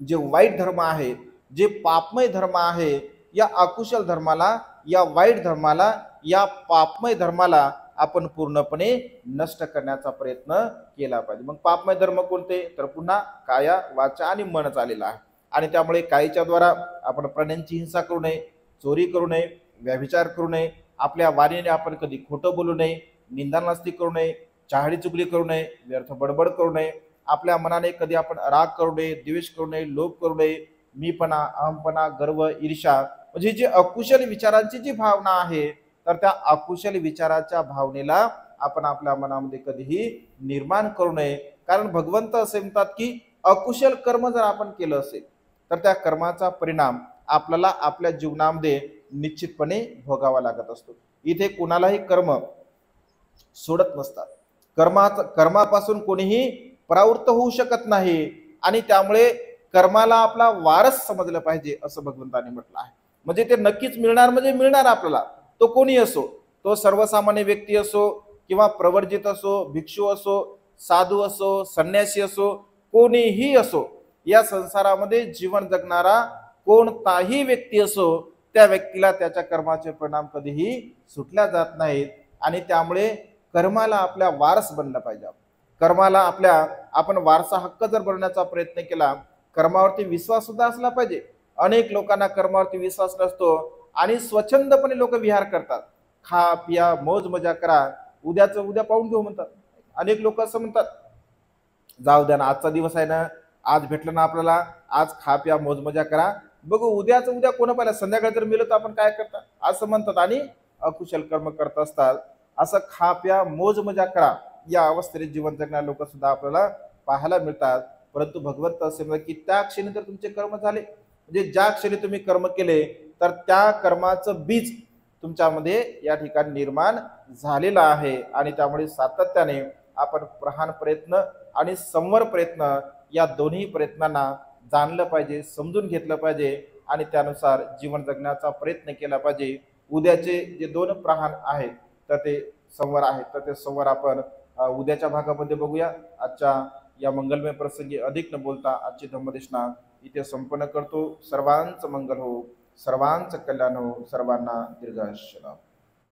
जे वाईट धर्म आहे, जे पापमय धर्म आहे, या अकुशल धर्माला, या वाईट धर्माला, या पापमय धर्माला आपण पूर्णपणे नष्ट करण्याचा प्रयत्न केला पाहिजे. मग पापमय धर्म कोणते, तर पुन्हा काया, वाचा आणि मन चाललेला आहे. आणि त्यामुळे कायेच्या द्वारा आपण प्राण्यांची हिंसा करू नये, चोरी करू नये, व्यभिचार करू नये, आपल्या वाणीने आपण कधी खोटं बोलू नये, निंदानास्ती करू नये, चहाडी चुगली करू नये, व्यर्थ बडबड करू नये, आपल्या मनाने कधी आपण राग करू नये, द्वेष करू नये, लोभ करू नये, मीपणा, अहमपणा, गर्व, ईर्ष्या, म्हणजे जी अकुशल विचारांची जी भावना आहे तर त्या अकुशल विचाराच्या भावनेला आपण आपल्या मनामध्ये कधीही निर्माण करू नये. कारण भगवंत असे म्हणतात की अकुशल कर्म जर आपण केलं असेल तर त्या कर्माचा परिणाम आपल्याला आपल्या जीवनामध्ये निश्चितपणे भोगावा लागत असतो. इथे कोणालाही कर्म सोडत नसतात, कर्मापासून कोणीही परावृत्त होऊ शकत नाही. आणि त्यामुळे कर्माला आपला वारस समजलं पाहिजे असं भगवंताने म्हटलं आहे. म्हणजे ते नक्कीच मिळणार, म्हणजे मिळणार आपल्याला, तो कोणी असो, तो सर्वसामान्य व्यक्ती असो, किंवा प्रवर्जित असो, भिक्षू असो, साधू असो, संन्यासी असो, कोणीही असो, या संसारामध्ये जीवन जगणारा कोणताही व्यक्ती असो, त्या व्यक्तीला त्याच्या कर्माचे परिणाम कधीही सुटल्या जात नाहीत. आणि त्यामुळे कर्माला आपल्या वारस बनलं पाहिजे. कर्माला आपण वारसा हक्क जर बनवण्याचा प्रयत्न केला, कर्मावरती विश्वास सुद्धा असला पाहिजे. अनेक लोकांना कर्मावरती विश्वास नसतो आणि स्वच्छंदपणे लोक विहार करतात. खा पिया मौज मजा करा, उद्याचं उद्या पाहून घेऊ म्हणतात. अनेक लोक असं म्हणतात, जाऊ द्या ना, आजचा दिवस आहे ना, आज भेटलं ना आपल्याला, आज खा प्या मौज मजा करा, बघू उद्याचं उद्या कोण पाहिलं, संध्याकाळी जर मिळलं तर आपण काय करतात असं म्हणतात आणि अकुशल कर्म करत असतात. असं खा प्या मौज मजा करा या अवस्थेने जीवन जगणारे लोक सुद्धा आपल्याला पाहायला मिळतात. परंतु भगवंत असे म्हणतात की त्या क्षणी जर तुमचे कर्म झाले, म्हणजे ज्या क्षणी तुम्ही कर्म केले, तर त्या कर्माचं बीज तुमच्यामध्ये या ठिकाणी निर्माण झालेलं आहे. आणि त्यामुळे सातत्याने आपण प्रहान प्रयत्न आणि संवर प्रयत्न या दोन्ही प्रयत्नांना जाणलं पाहिजे, समजून घेतलं पाहिजे आणि त्यानुसार जीवन जगण्याचा प्रयत्न केला पाहिजे. उद्याचे जे दोन प्रहान आहेत तर ते संवर आहेत, तर ते संवर आपण उद्याच्या भागामध्ये बघूया. आजच्या या मंगलमय प्रसंगी अधिक न बोलता आजची धम्मदेशना इथे संपन्न करतो. सर्वांचं मंगल हो, सर्वांचं कल्याण हो, सर्वांना दीर्घायुष्य लाभो.